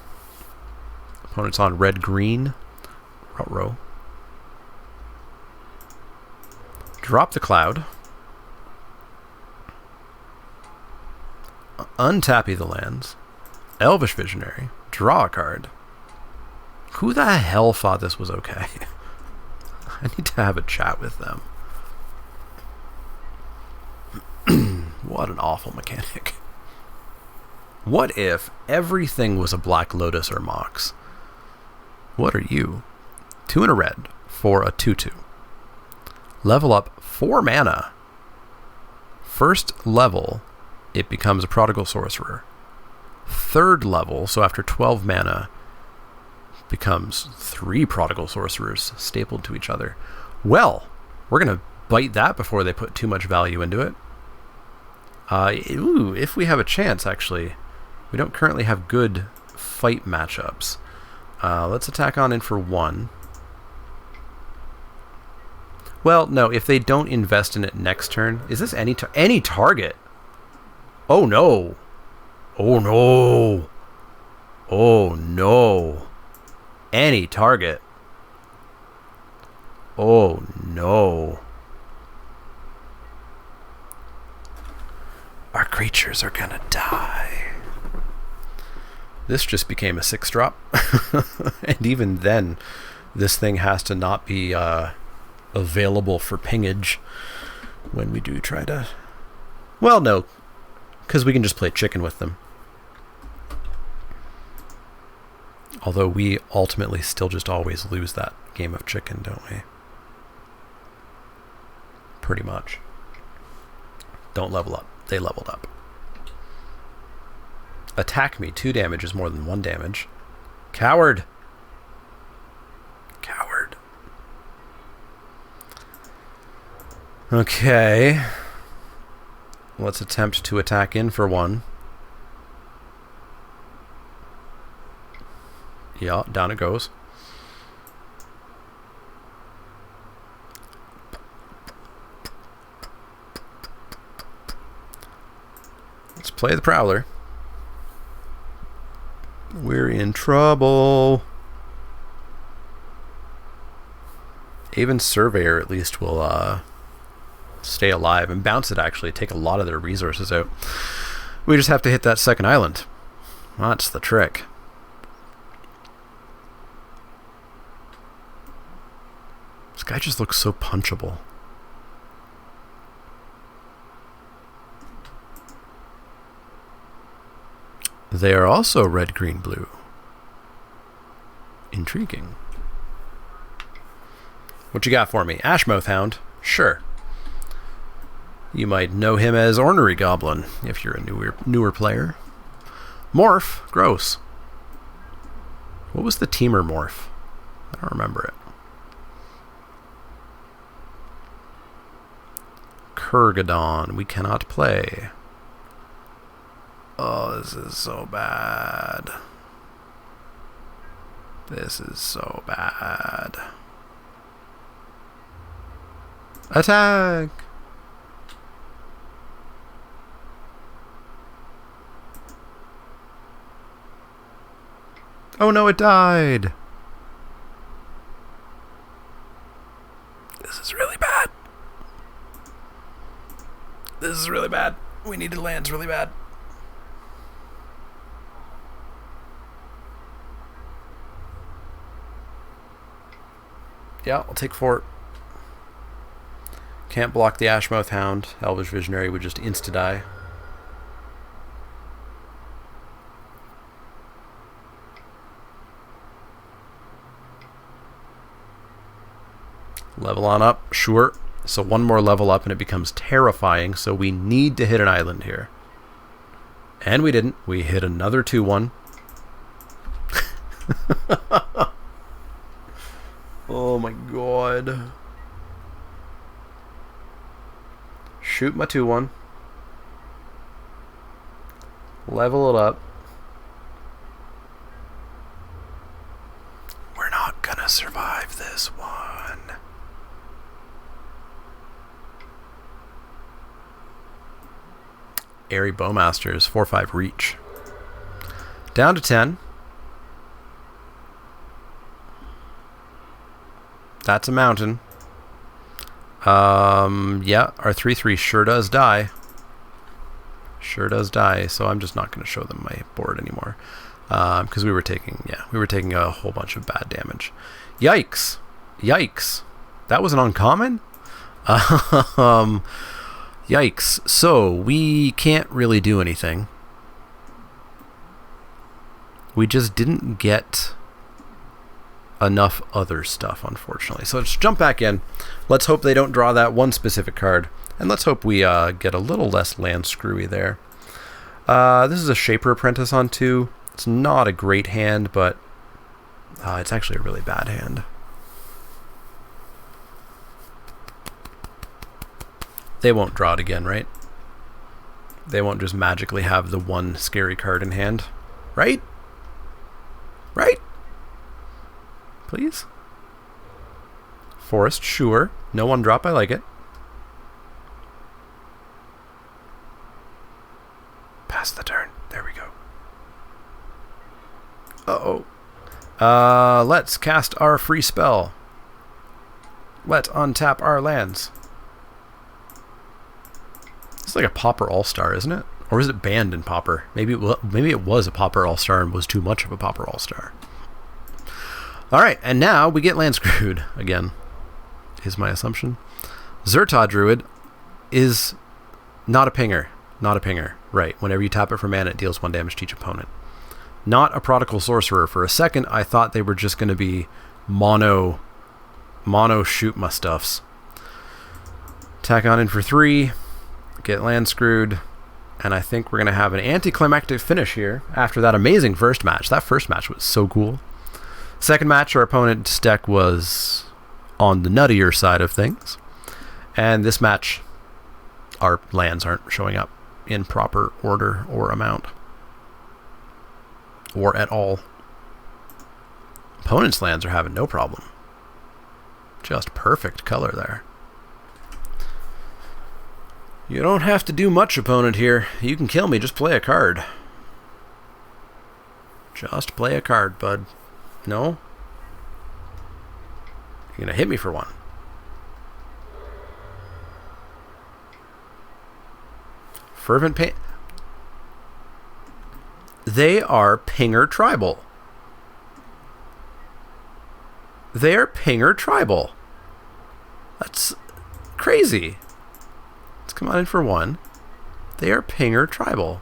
Opponent's on red-green. Row. Drop the Cloud. Untappy the lands. Elvish Visionary. Draw a card. Who the hell thought this was okay? I need to have a chat with them. What an awful mechanic. What if everything was a Black Lotus or Mox? What are you? 2 and a red for a 2/2. Level up 4 mana. First level, it becomes a Prodigal Sorcerer. 3rd level, so after 12 mana, becomes 3 Prodigal Sorcerers stapled to each other. Well, we're going to bite that before they put too much value into it. If we have a chance, actually. We don't currently have good fight matchups. Let's attack on in for 1. Well, no, if they don't invest in it next turn... Is this any target? Oh, no. Oh, no. Oh, no. Any target. Oh, no. Our creatures are gonna die. This just became a 6-drop. And even then, this thing has to not be available for pingage when we do try to... Well, no, because we can just play chicken with them. Although we ultimately still just always lose that game of chicken, don't we? Pretty much. Don't level up. They leveled up. Attack me. 2 damage is more than 1 damage. Coward. Coward. Okay. Let's attempt to attack in for one. Yeah, down it goes. Let's play the Prowler. We're in trouble. Even Surveyor at least will stay alive, and Bounce it actually take a lot of their resources out. We just have to hit that second island. That's the trick. This guy just looks so punchable. They are also red, green, blue. Intriguing. What you got for me? Ashmouth Hound? Sure. You might know him as Ornery Goblin, if you're a newer player. Morph? Gross. What was the Teamer Morph? I don't remember it. Kurgadon. We cannot play. Oh, this is so bad. This is so bad. Attack! Oh no, it died! This is really bad. This is really bad. We need to land really bad. Yeah, I'll take 4. Can't block the Ashmouth Hound. Elvish Visionary would just insta-die. Level on up, sure. So one more level up and it becomes terrifying, so we need to hit an island here. And we didn't. We hit another 2-1. Oh my god. Shoot my 2-1. Level it up. We're not gonna survive this one. Airy Bowmasters, 4-5 reach. Down to 10. That's a mountain. Yeah, our 3-3 sure does die. Sure does die, so I'm just not going to show them my board anymore. Because we were taking a whole bunch of bad damage. Yikes. Yikes. That was an uncommon? Yikes. So, we can't really do anything. We just didn't get enough other stuff, unfortunately. So let's jump back in. Let's hope they don't draw that one specific card. And let's hope we get a little less land screwy there. This is a Shaper Apprentice on 2. It's not a great hand, but it's actually a really bad hand. They won't draw it again, right? They won't just magically have the one scary card in hand. Right? Right? Please? Forest, sure. No one drop, I like it. Pass the turn. There we go. Uh-oh. Let's cast our free spell. Let's untap our lands. It's like a Pauper All-Star, isn't it? Or is it banned in Pauper? Maybe it was a Pauper All-Star and was too much of a Pauper All-Star. Alright, and now we get land screwed again, is my assumption. Zerta Druid is not a pinger. Not a pinger. Right, whenever you tap it for mana, it deals 1 damage to each opponent. Not a Prodigal Sorcerer. For a second, I thought they were just going to be mono shoot my stuffs. Tack on in for 3. Get land screwed. And I think we're going to have an anticlimactic finish here after that amazing first match. That first match was so cool. Second match, our opponent's deck was on the nuttier side of things. And this match, our lands aren't showing up in proper order or amount. Or at all. Opponent's lands are having no problem. Just perfect color there. You don't have to do much, opponent, here. You can kill me, just play a card. Just play a card, bud. No? You're gonna hit me for one. Fervent Pain. They are Pinger Tribal. They are Pinger Tribal. That's crazy. Let's come on in for one. They are Pinger Tribal.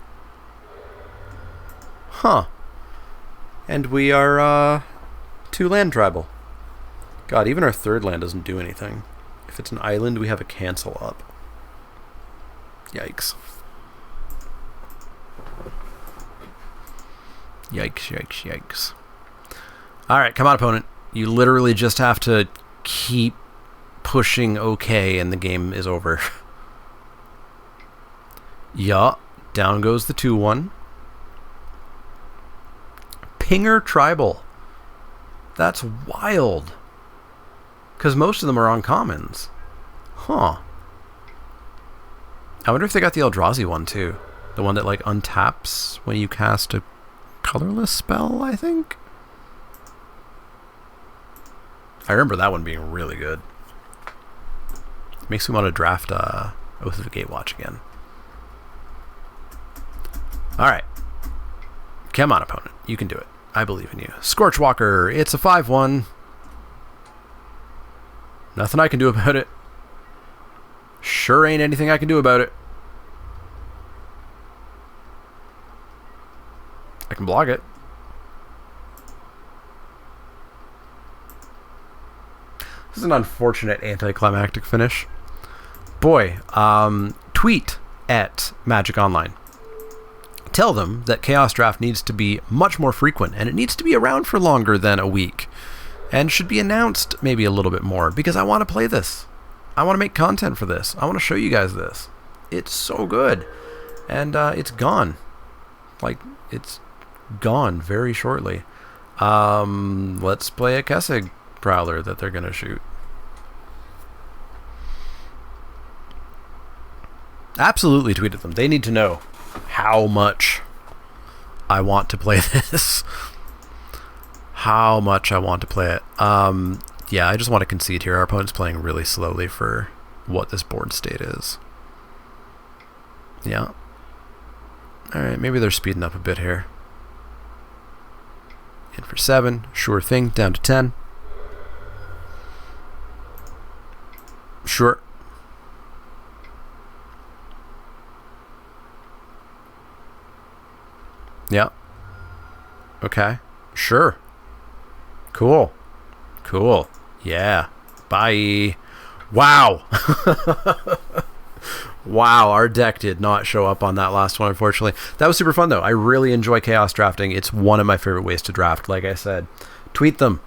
Huh. And we are 2 land tribal. God, even our third land doesn't do anything. If it's an island, we have a cancel up. Yikes. Yikes, yikes, yikes. Alright, come on, opponent. You literally just have to keep pushing OK and the game is over. Yeah, down goes the 2-1. Pinger Tribal. That's wild. Because most of them are uncommons. Huh. I wonder if they got the Eldrazi one too. The one that like untaps when you cast a colorless spell, I think? I remember that one being really good. Makes me want to draft Oath of the Gatewatch again. Alright. Come on, opponent. You can do it. I believe in you. Scorchwalker. It's a 5-1. Nothing I can do about it. Sure ain't anything I can do about it. I can block it. This is an unfortunate anticlimactic finish. Boy, tweet at Magic Online. Tell them that Chaos Draft needs to be much more frequent, and it needs to be around for longer than a week. And should be announced maybe a little bit more, because I want to play this. I want to make content for this. I want to show you guys this. It's so good. And it's gone. Like, it's gone very shortly. Let's play a Kessig Prowler that they're going to shoot. Absolutely tweet at them. They need to know how much I want to play this. How much I want to play it. Yeah, I just want to concede here. Our opponent's playing really slowly for what this board state is. Yeah. Alright, maybe they're speeding up a bit here. In for 7. Sure thing. Down to 10. Sure. Yeah. Okay. Sure. Cool. Cool. Yeah. Bye. Wow. Wow, our deck did not show up on that last one, unfortunately. That was super fun, though. I really enjoy Chaos drafting. It's one of my favorite ways to draft, like I said. Tweet them.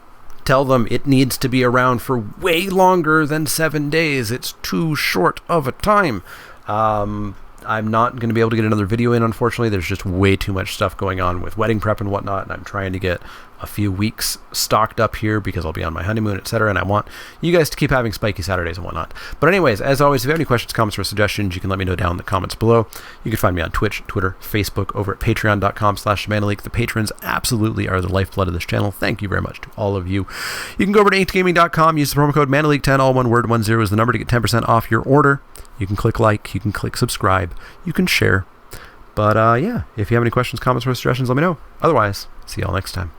Tell them it needs to be around for way longer than 7 days. It's too short of a time. I'm not going to be able to get another video in, unfortunately. There's just way too much stuff going on with wedding prep and whatnot, and I'm trying to get a few weeks stocked up here because I'll be on my honeymoon, etc., and I want you guys to keep having spiky Saturdays and whatnot. But anyways, as always, if you have any questions, comments, or suggestions, you can let me know down in the comments below. You can find me on Twitch, Twitter, Facebook, over at patreon.com/ShamanaLeek. The patrons absolutely are the lifeblood of this channel. Thank you very much to all of you. You can go over to inkgaming.com, use the promo code ManaLeek10, all one word, 10 is the number, to get 10% off your order. You can click like, you can click subscribe, you can share. But yeah, if you have any questions, comments, or suggestions, let me know. Otherwise, see y'all next time.